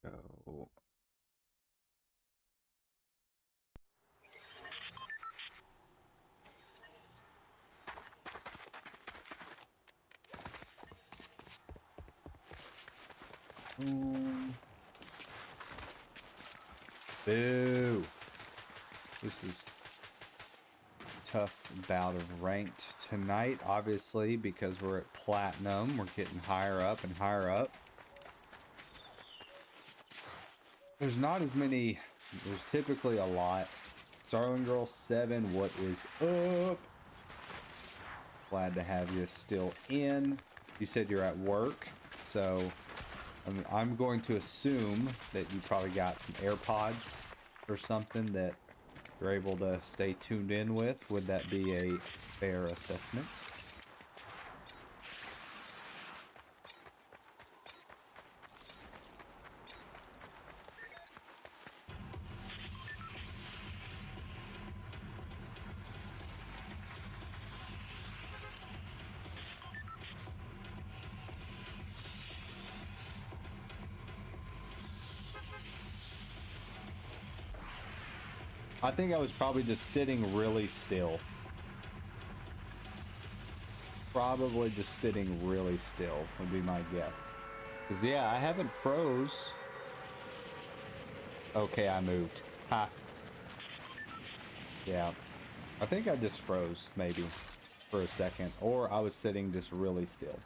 Go. Boo. This is a tough bout of ranked tonight, obviously, because we're at platinum. We're getting higher up and higher up. There's not as many. There's typically a lot. Starling Girl 7, what is up? Glad to have you still in. You said you're at work, so I'm going to assume that you probably got some AirPods or something that you're able to stay tuned in with. Would that be a fair assessment? I think I was probably just sitting really still. Probably just sitting really still would be my guess. Because, yeah, I haven't froze. Okay, I moved. Ha. Yeah. I think I just froze, maybe, for a second. Or I was sitting just really still.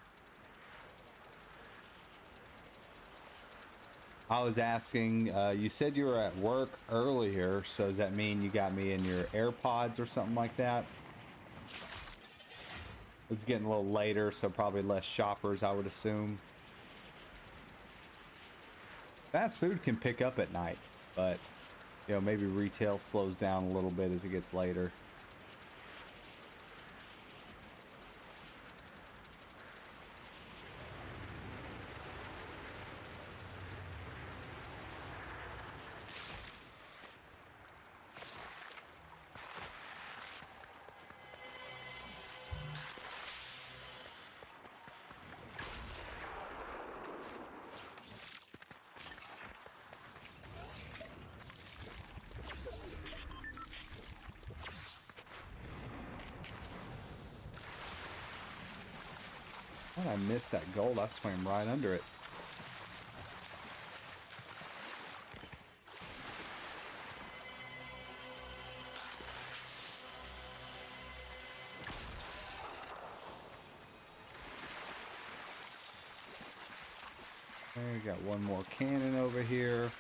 I was asking, you said you were at work earlier, so does that mean you got me in your AirPods or something like that? It's getting a little later, so probably less shoppers, I would assume. Fast food can pick up at night, but you know, maybe retail slows down a little bit as it gets later. I missed that gold. I swam right under it. Okay, got one more cannon over here.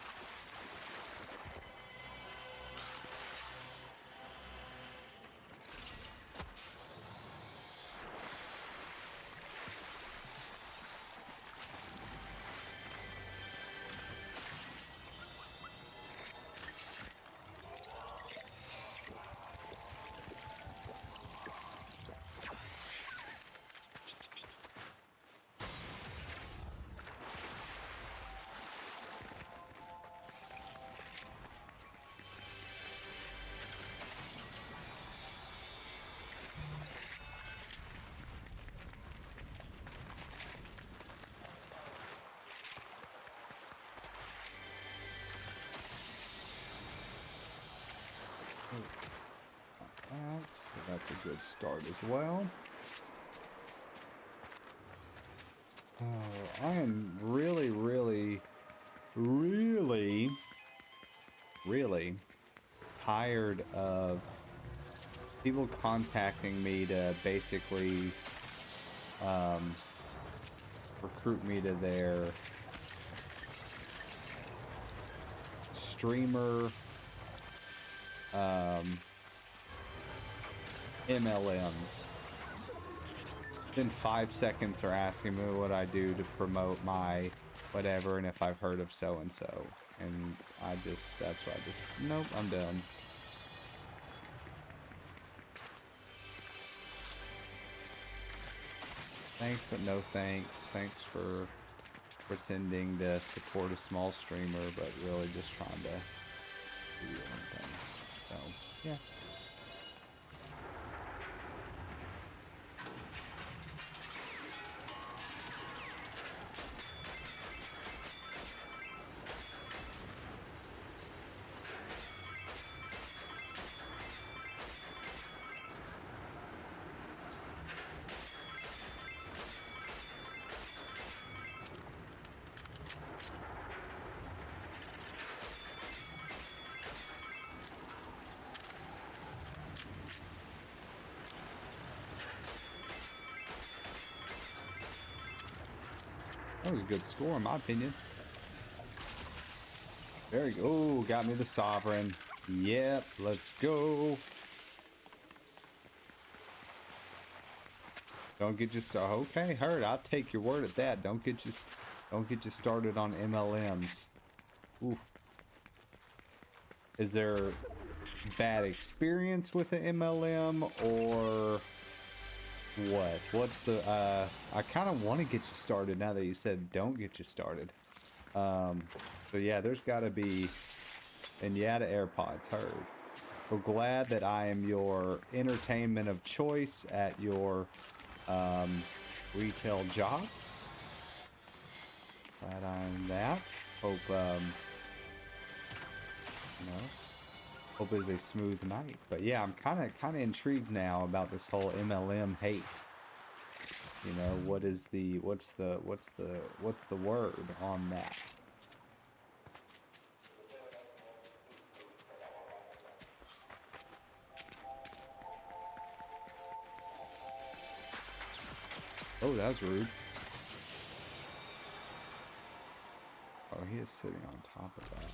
So that's a good start as well. Oh, I am really tired of people contacting me to basically recruit me to their streamer MLMs. In 5 seconds they're asking me what I do to promote my whatever and if I've heard of so and so, and that's why I just nope, I'm done. Thanks but no thanks. Thanks for pretending to support a small streamer but really just trying to do anything. So yeah. That was a good score in my opinion. Very good. Oh, got me the Sovereign. Yep, let's go. Don't get you started. Okay, heard. I'll take your word at that. Don't get you started on MLMs. Oof. Is there bad experience with the MLM or what? What's the I kind of want to get you started now that you said don't get you started. So yeah, there's got to be, and yeah, the AirPods, heard. We're glad that I am your entertainment of choice at your retail job. Glad I'm that. Hope you know, hope it's a smooth night. But yeah, I'm kind of intrigued now about this whole MLM hate. You know, what's the word on that? Oh, that was rude. Oh, he is sitting on top of that.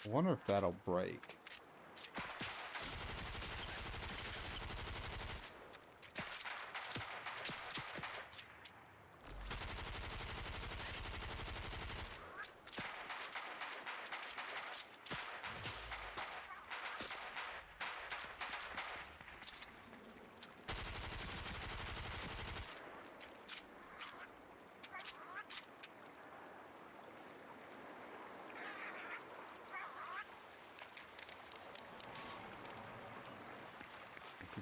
I wonder if that'll break.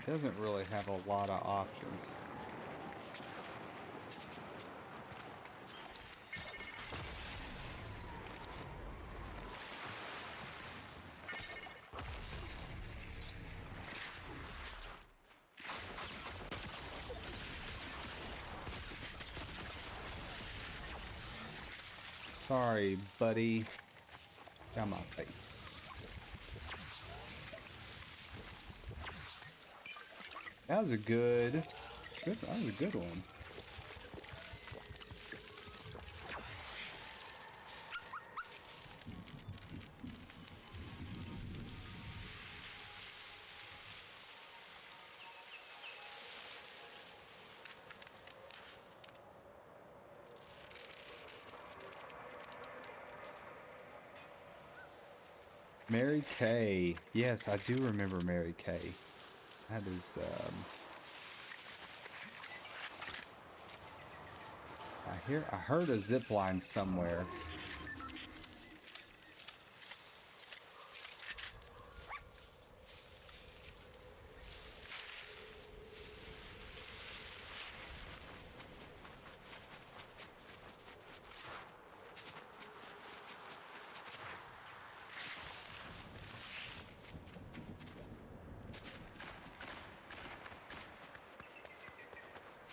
It doesn't really have a lot of options. Sorry, buddy. Got my face. That was a good. That was a good one. Mary Kay. Yes, I do remember Mary Kay. That is, I heard a zip line somewhere.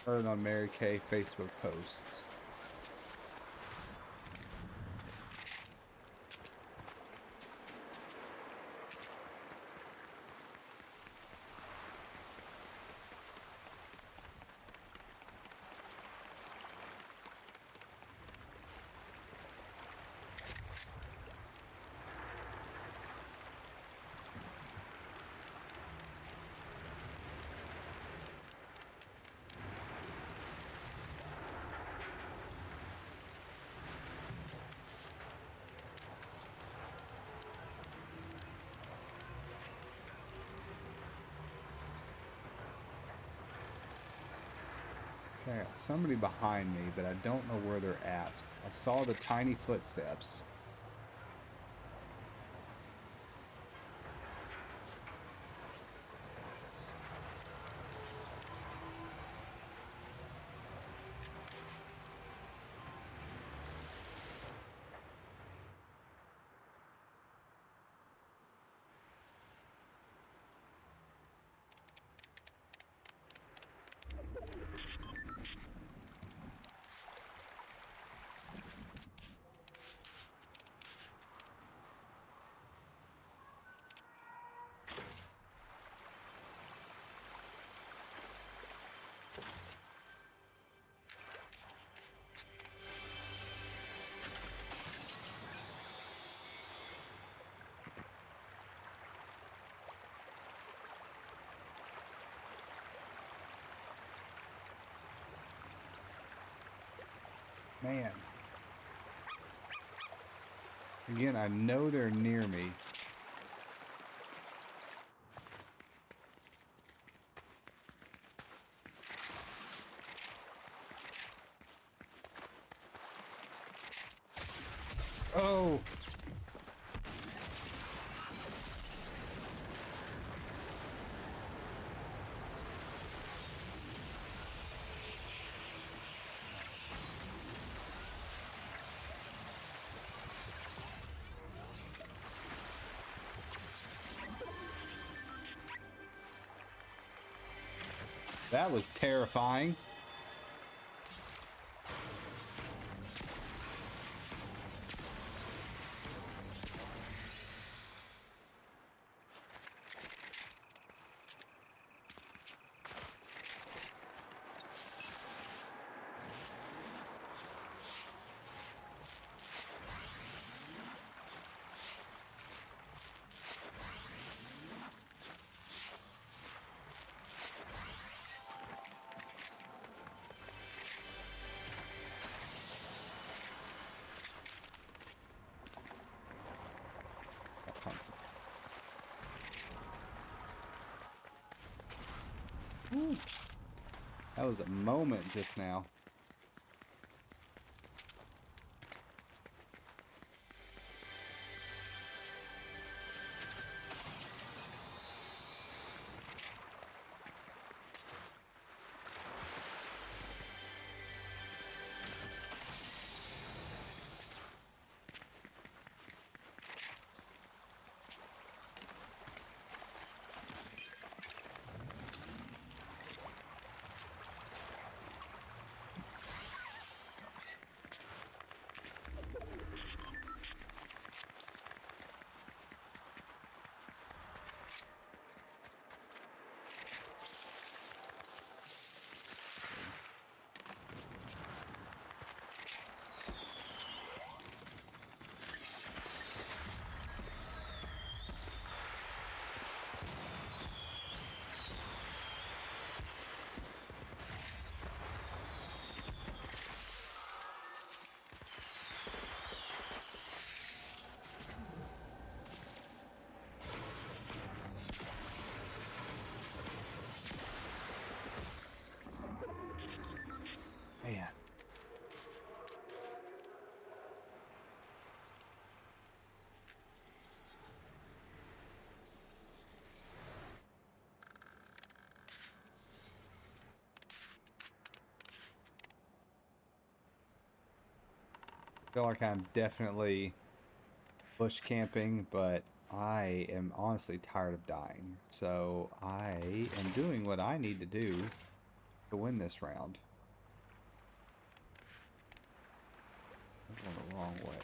Heard on Mary Kay Facebook posts. Okay, I got somebody behind me, but I don't know where they're at. I saw the tiny footsteps. Man. Again, I know they're near me. Oh! That was terrifying. Tons of. Woo. That was a moment just now. Man. I feel like I'm definitely bush camping, but I am honestly tired of dying. So I am doing what I need to do to win this round. I'm going the wrong way.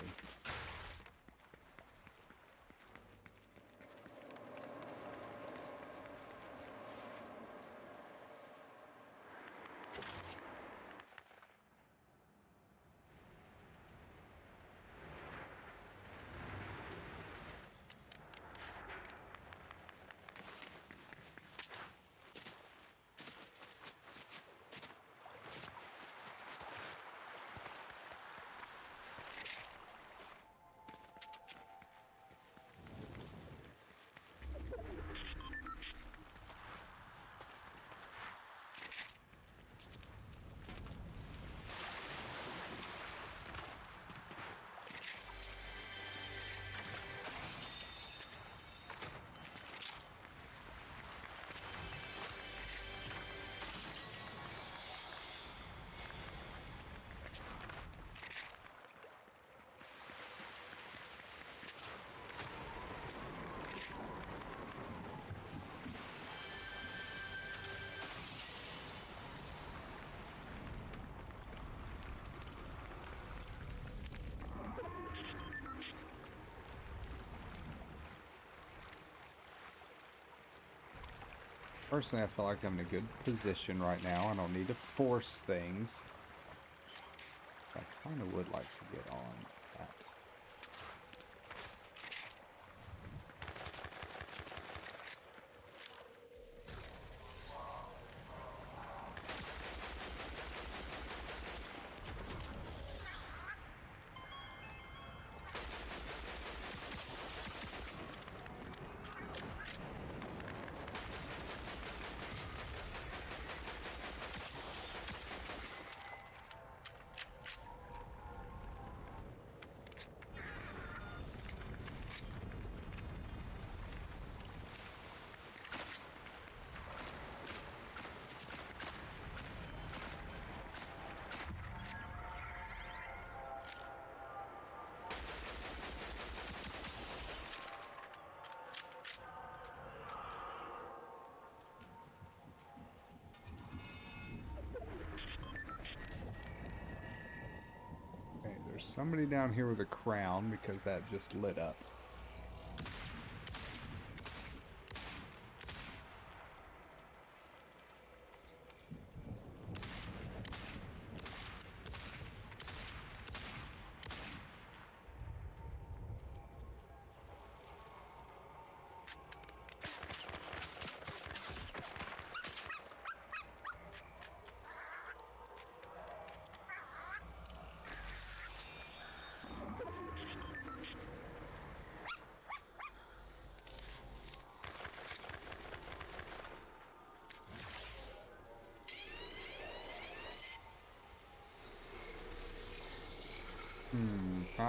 Personally, I feel like I'm in a good position right now. I don't need to force things. I kind of would like to get on that. Okay, there's somebody down here with a crown because that just lit up.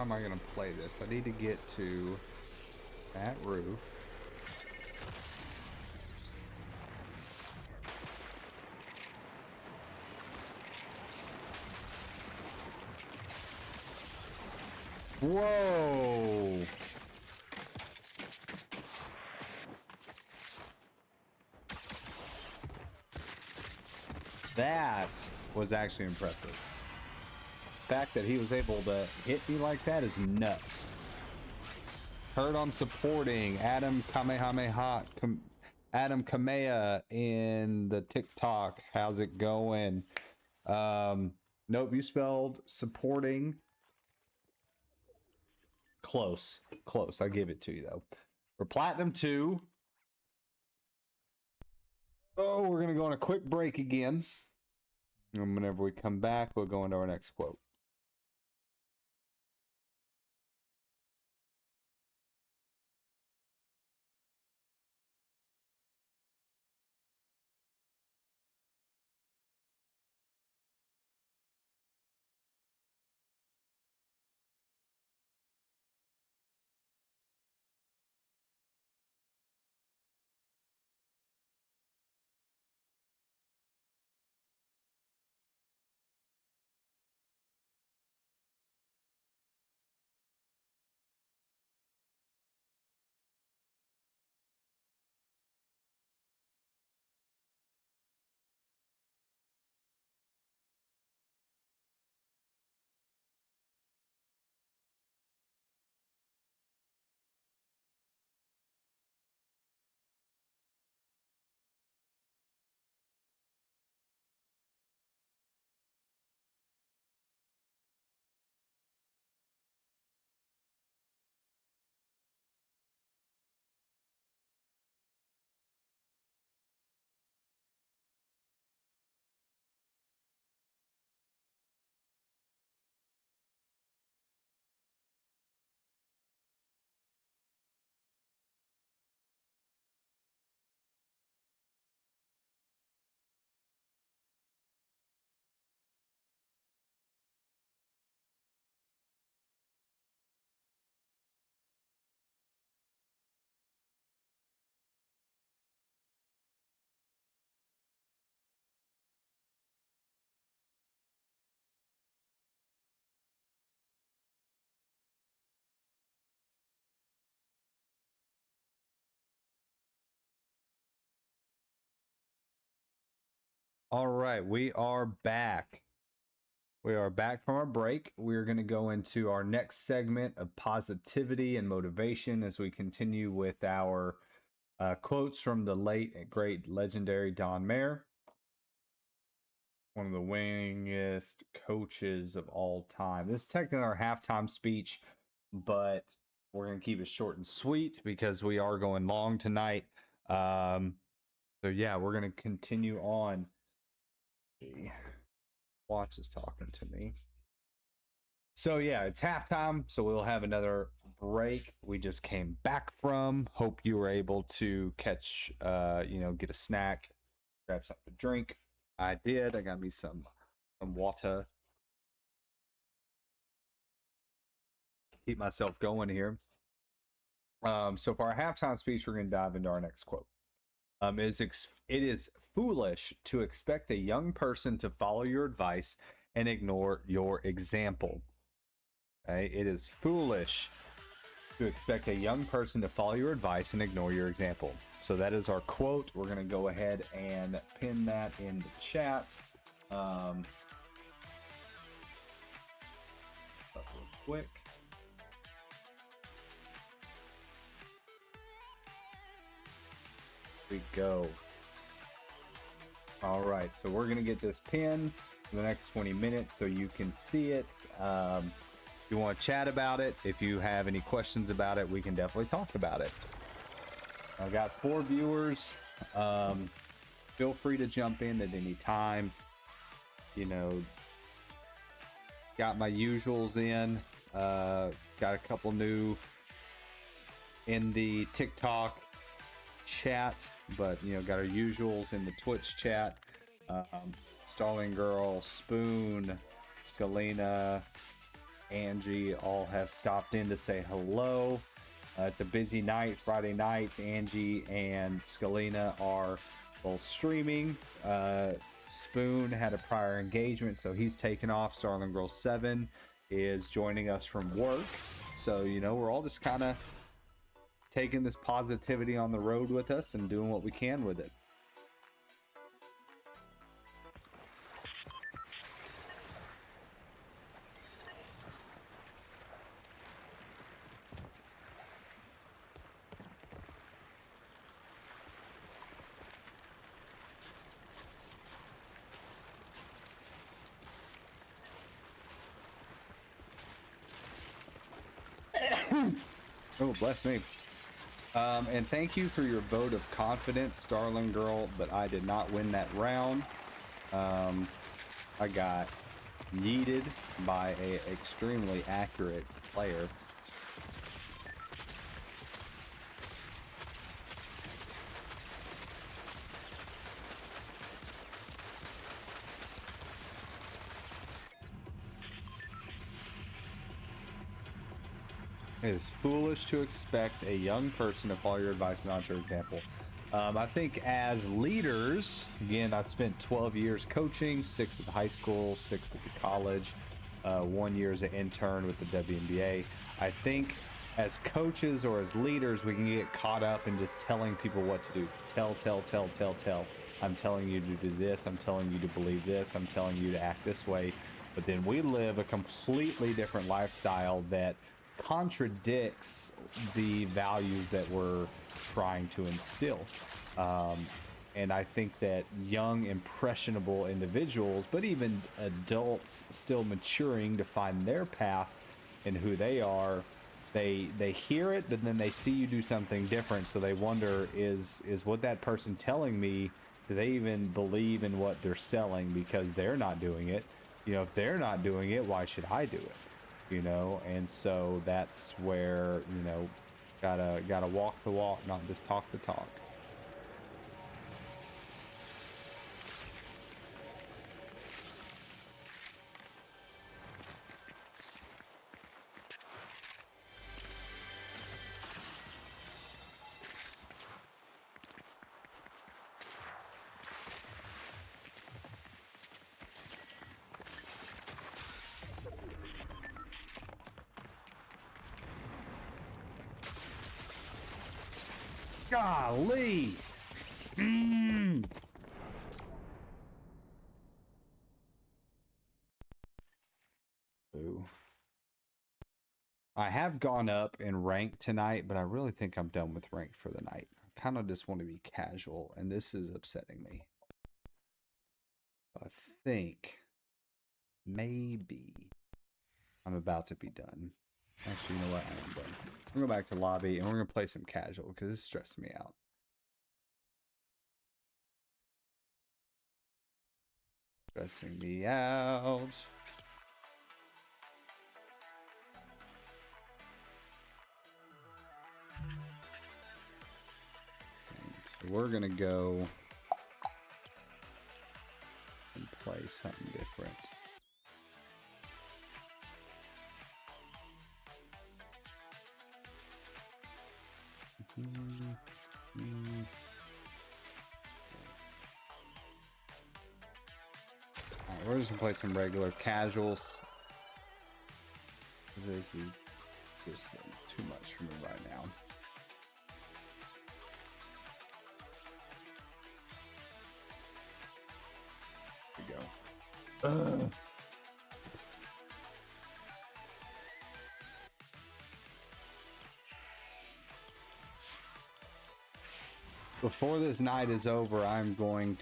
am I going to play this? I need to get to that roof. Whoa! That was actually impressive. The fact that he was able to hit me like that is nuts. Heard on supporting Adam Kamehameha, Adam Kamea in the TikTok. How's it going? Nope, you spelled supporting close. Close. I give it to you though. For Platinum 2. Oh, we're gonna go on a quick break again. And whenever we come back, we'll go into our next quote. All right, we are back. We are back from our break. We're going to go into our next segment of positivity and motivation as we continue with our quotes from the late and great legendary Don Mayer, one of the winningest coaches of all time. This is technically our halftime speech, but we're going to keep it short and sweet because we are going long tonight. So yeah, we're going to continue on. Watch is talking to me. So yeah, it's halftime, so we'll have another break we just came back from. Hope you were able to catch get a snack, grab something to drink. I did. I got me some water. Keep myself going here. So for our halftime speech, we're going to dive into our next quote. It is foolish to expect a young person to follow your advice and ignore your example. Okay? It is foolish to expect a young person to follow your advice and ignore your example. So that is our quote. We're going to go ahead and pin that in the chat. Real quick. We go. All right, so we're gonna get this pinned for the next 20 minutes so you can see it. If you want to chat about it, if you have any questions about it, we can definitely talk about it. I've got 4 viewers. Feel free to jump in at any time. You know, got my usuals in. Got a couple new in the TikTok chat, but got our usuals in the Twitch chat. Starling Girl, Spoon, Scalina, Angie all have stopped in to say hello. It's a busy night, Friday night. Angie and Scalina are both streaming. Spoon had a prior engagement, so he's taken off. Starling Girl 7 is joining us from work. So, you know, we're all just kind of taking this positivity on the road with us and doing what we can with it. Oh, bless me. And thank you for your vote of confidence, Starling Girl, but I did not win that round. I got yeeted by an extremely accurate player. It is foolish to expect a young person to follow your advice and not your example. I think as leaders, again, I spent 12 years coaching, 6 at the high school, 6 at the college, 1 year as an intern with the WNBA. I think as coaches or as leaders, we can get caught up in just telling people what to do. Tell. I'm telling you to do this. I'm telling you to believe this. I'm telling you to act this way. But then we live a completely different lifestyle that contradicts the values that we're trying to instill. And I think that young, impressionable individuals, but even adults still maturing to find their path and who they are, they hear it, but then they see you do something different. So they wonder, is what that person telling me, do they even believe in what they're selling? Because they're not doing it. You know, if they're not doing it, why should I do it? You know, and so that's where, you know, gotta walk the walk, not just talk the talk. Golly! Boo. I have gone up in rank tonight, but I really think I'm done with rank for the night. I kind of just want to be casual, and this is upsetting me. I think maybe I'm about to be done. Actually, you know what? I am done. We're going to go back to lobby, and we're going to play some casual, because it's stressing me out. Stressing me out. So we're going to go and play something different. Alright, we're just gonna play some regular casuals. This is just too much for me right now. Here we go. Ugh. Before this night is over, I'm gonna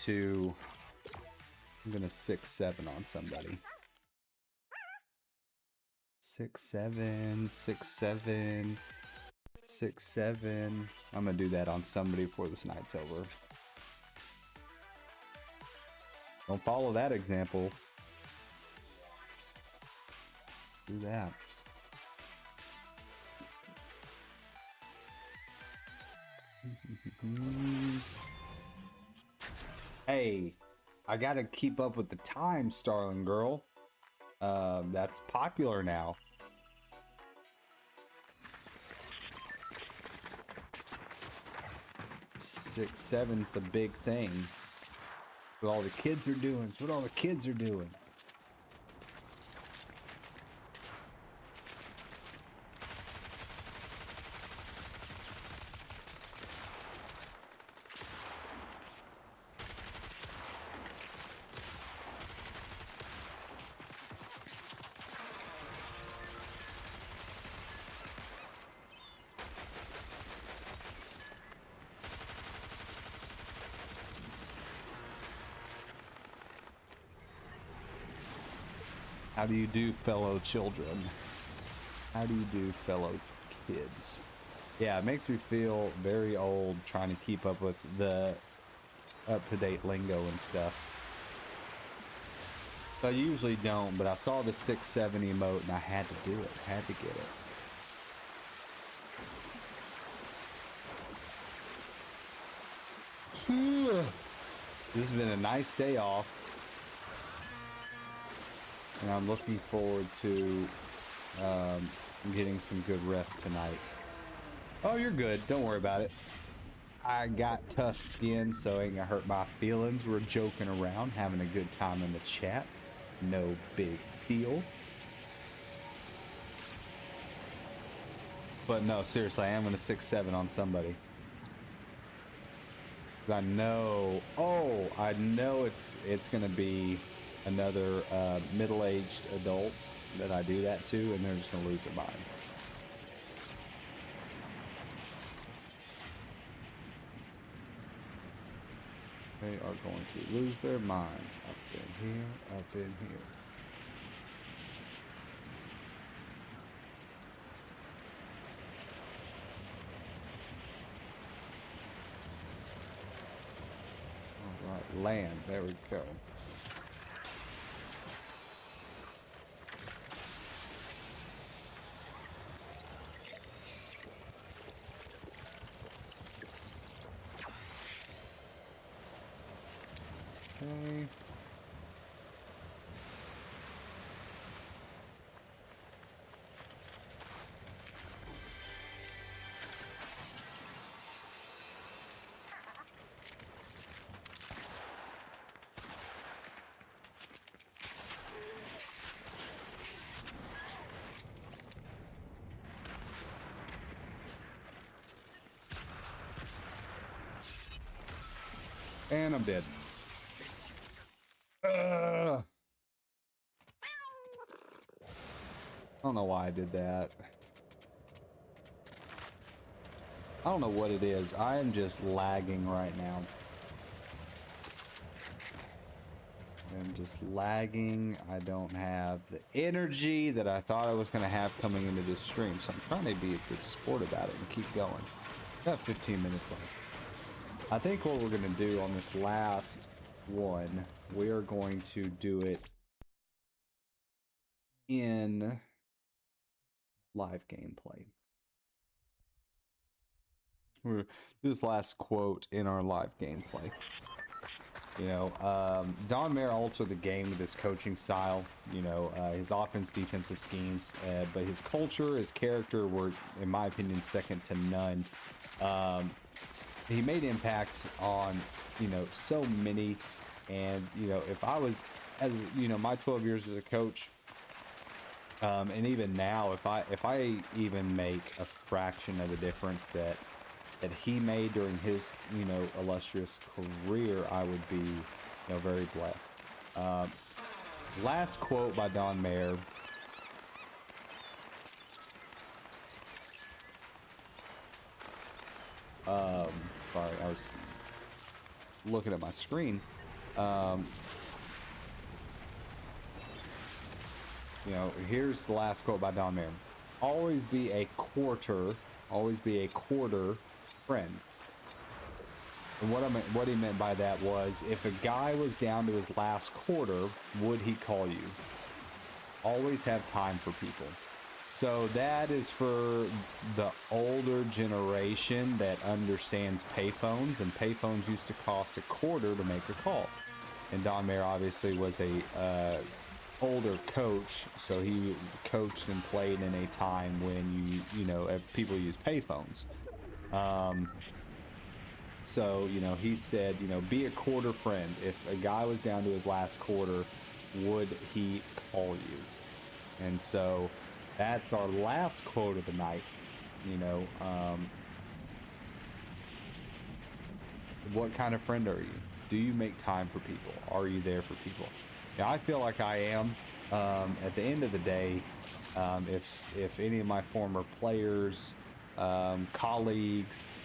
6-7 on somebody. 6-7, 6-7, 6-7. I'm gonna do that on somebody before this night's over. Don't follow that example. Do that. Hey, I gotta keep up with the time, Starling Girl. That's popular now. 6-7's the big thing. What all the kids are doing. It's what all the kids are doing. How do you do, fellow children? How do you do, fellow kids? Yeah, it makes me feel very old trying to keep up with the up-to-date lingo and stuff. I usually don't, but I saw the 6-7 emote and I had to do it. I had to get it. This has been a nice day off. And I'm looking forward to getting some good rest tonight. Oh, you're good. Don't worry about it. I got tough skin, so it ain't gonna hurt my feelings. We're joking around, having a good time in the chat. No big deal. But no, seriously, I am gonna 6-7 on somebody. I know. Oh, I know it's gonna be another middle-aged adult that I do that to, and they're just gonna lose their minds. They are going to lose their minds up in here, up in here. All right, land. There we go. Okay. And I'm dead. I don't know why I did that. I don't know what it is. I am just lagging right now. I'm just lagging. I don't have the energy that I thought I was going to have coming into this stream. So I'm trying to be a good sport about it and keep going. Got 15 minutes left. I think what we're going to do on this last one, we are going to do it in live gameplay. We're do this last quote in our live gameplay. You know, Don Mayer altered the game with his coaching style, you know, his offense, defensive schemes, but his culture, his character were, in my opinion, second to none. He made impact on, you know, so many, and, you know, if I was, as, you know, my 12 years as a coach, and even now, if I even make a fraction of the difference that he made during his, you know, illustrious career, I would be, you know, very blessed. Last quote by Don Mayer. Sorry, I was looking at my screen. You know, here's the last quote by Don Mayer. Always be a quarter friend. And what he meant by that was, if a guy was down to his last quarter, would he call you? Always have time for people. So that is for the older generation that understands payphones, and payphones used to cost a quarter to make a call. And Don Mayer obviously was a older coach, so he coached and played in a time when you know, people use payphones. So, you know, he said, you know, be a quarter friend. If a guy was down to his last quarter, would he call you? And so that's our last quote of the night. You know, what kind of friend are you? Do you make time for people? Are you there for people? Yeah, I feel like I am. At the end of the day, if any of my former players, colleagues,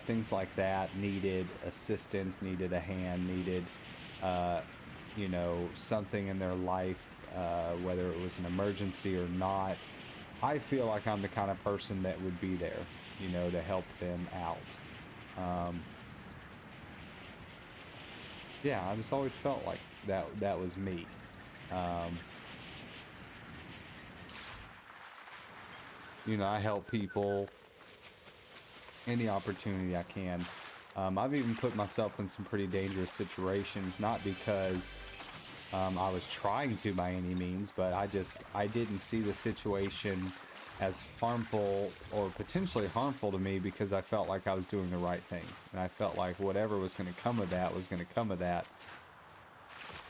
things like that needed assistance, needed a hand, needed, you know, something in their life, whether it was an emergency or not, I feel like I'm the kind of person that would be there, you know, to help them out. Yeah, I just always felt like that was me. You know, I help people any opportunity I can. I've even put myself in some pretty dangerous situations, not because I was trying to by any means, but I didn't see the situation as harmful or potentially harmful to me because I felt like I was doing the right thing. And I felt like whatever was going to come of that was going to come of that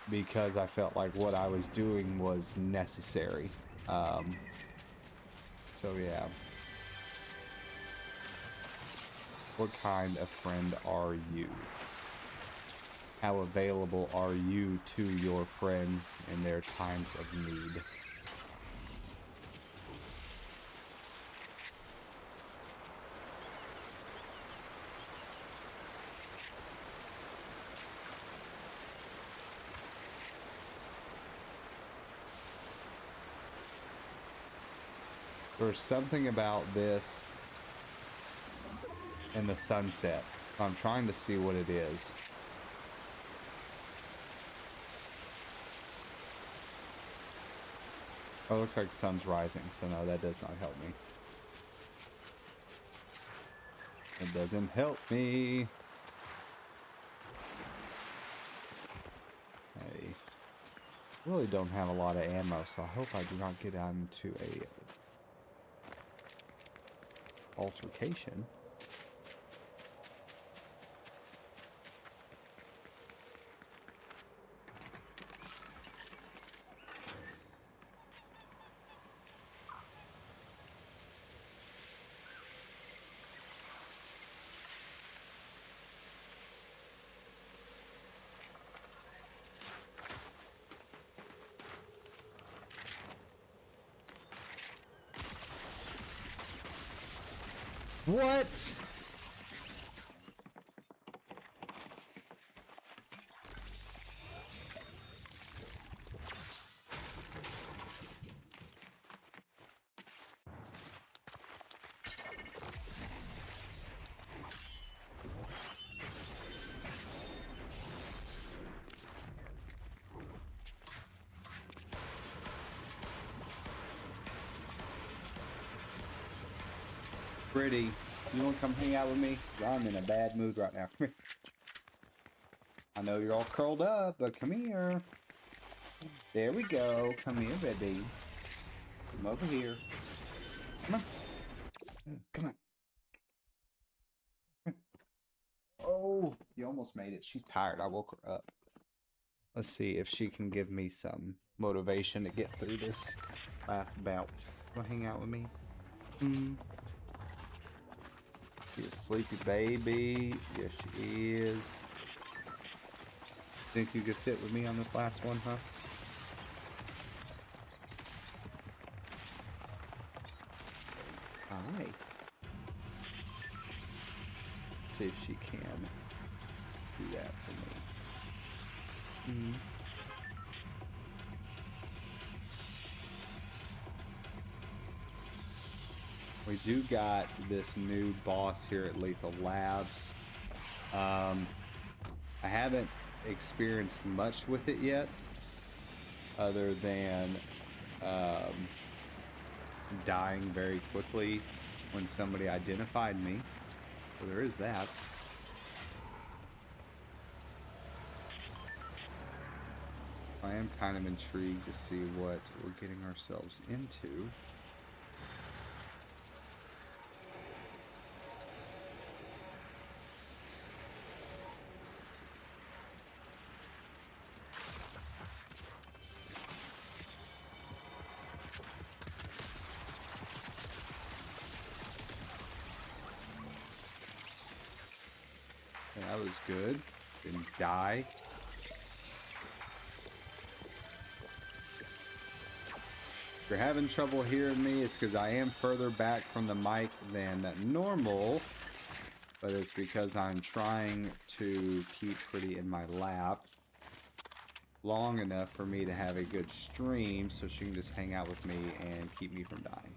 because I felt like what I was doing was necessary. So yeah. What kind of friend are you? How available are you to your friends in their times of need? There's something about this in the sunset. I'm trying to see what it is. Oh, it looks like the sun's rising, so no, that does not help me. It doesn't help me. I really don't have a lot of ammo, so I hope I do not get out into a altercation. What? Pretty. You want to come hang out with me? I'm in a bad mood right now. Come here. I know you're all curled up, but come here. There we go. Come here, baby. Come over here. Come on. Come on. Oh, you almost made it. She's tired. I woke her up. Let's see if she can give me some motivation to get through this last bout. Want to hang out with me? She's a sleepy baby. Yes, she is. Think you could sit with me on this last one, huh? Hi. Let's see if she can do that for me. We do got this new boss here at Lethal Labs. I haven't experienced much with it yet, other than dying very quickly when somebody identified me. So there is that. I am kind of intrigued to see what we're getting ourselves into. That was good. Didn't die. If you're having trouble hearing me, it's because I am further back from the mic than normal. But it's because I'm trying to keep Pretty in my lap long enough for me to have a good stream so she can just hang out with me and keep me from dying.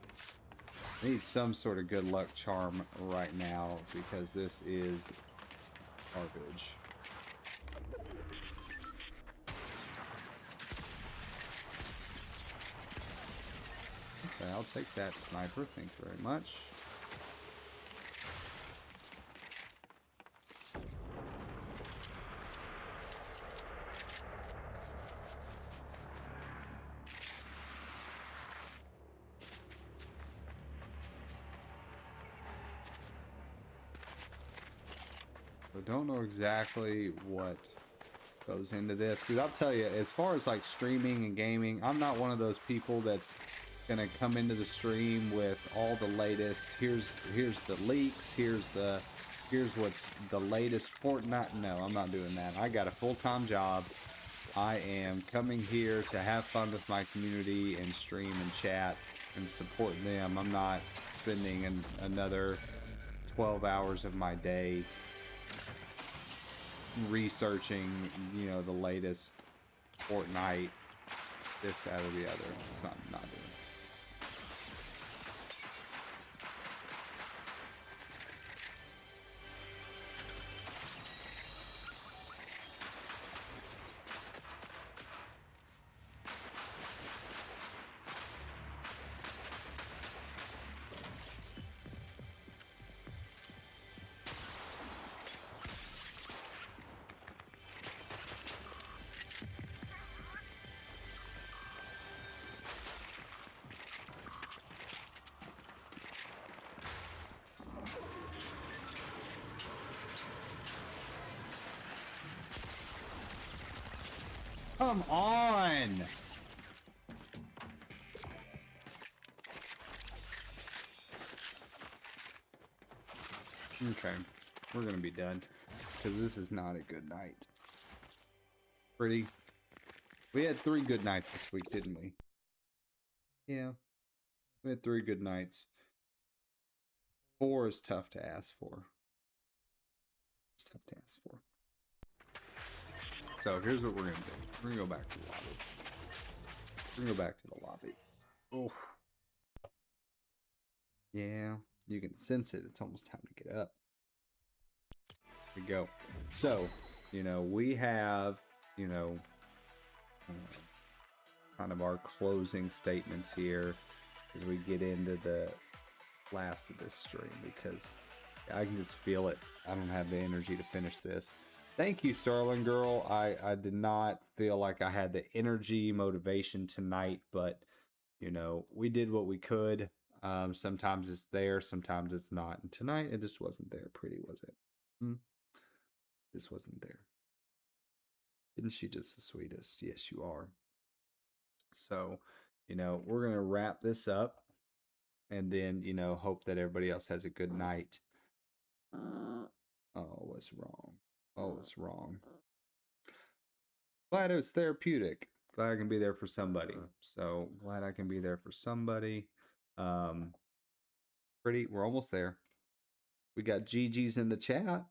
I need some sort of good luck charm right now because this is garbage. Okay, I'll take that sniper. Thank you very much. I don't know exactly what goes into this because I'll tell you, as far as like streaming and gaming, I'm not one of those people that's gonna come into the stream with all the latest. Here's the leaks. Here's what's the latest Fortnite. No, I'm not doing that. I got a full-time job. I am coming here to have fun with my community and stream and chat and support them. I'm not spending another 12 hours of my day researching, you know, the latest Fortnite, this, that, or the other. It's not doing it. Come on! Okay, we're gonna be done because this is not a good night. Pretty. We had 3 good nights this week, didn't we? Yeah, we had 3 good nights. 4 is tough to ask for. It's tough to ask for. So here's what we're gonna do. We're gonna go back to the lobby. We're gonna go back to the lobby. Oh. Yeah, you can sense it. It's almost time to get up. Here we go. So, you know, we have, you know, kind of our closing statements here as we get into the last of this stream because I can just feel it. I don't have the energy to finish this. Thank you, Sterling Girl. I did not feel like I had the energy, motivation tonight, but, you know, we did what we could. Sometimes it's there, sometimes it's not. And tonight, it just wasn't there. Pretty, was it? This wasn't there. Isn't she just the sweetest? Yes, you are. So, you know, we're going to wrap this up and then, you know, hope that everybody else has a good night. Oh, what's wrong? Oh, it's wrong. Glad it was therapeutic. Glad I can be there for somebody. So glad I can be there for somebody. Pretty, we're almost there. We got GG's in the chat.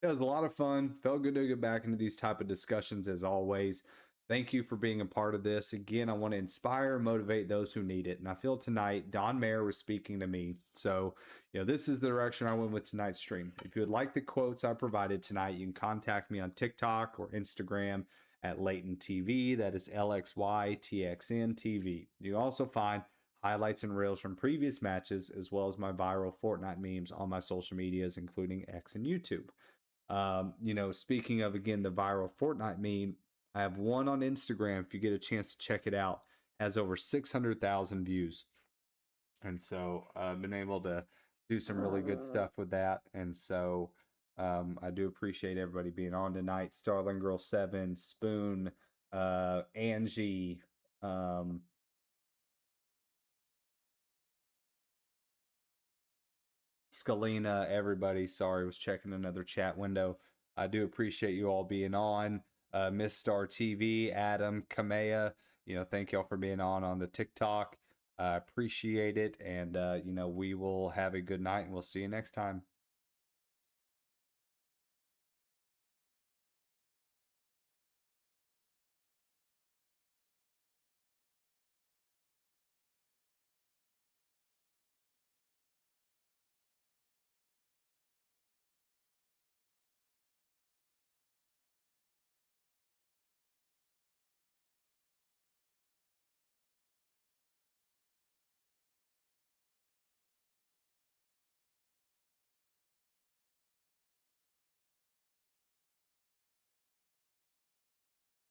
It was a lot of fun. Felt good to get back into these type of discussions as always. Thank you for being a part of this. Again, I want to inspire and motivate those who need it. And I feel tonight, Don Mayer was speaking to me. So, you know, this is the direction I went with tonight's stream. If you would like the quotes I provided tonight, you can contact me on TikTok or Instagram at Latent TV. That is LXYTXNTV. You can also find highlights and reels from previous matches, as well as my viral Fortnite memes on my social medias, including X and YouTube. You know, speaking of, again, the viral Fortnite meme, I have one on Instagram. If you get a chance to check it out, has over 600,000 views. And so I've been able to do some really good stuff with that. And so I do appreciate everybody being on tonight. Starling Girl 7, Spoon, Angie, Scalina, everybody. Sorry, was checking another chat window. I do appreciate you all being on. Miss Star TV, Adam, Kamea, thank y'all for being on the TikTok. I appreciate it. And, we will have a good night and we'll see you next time.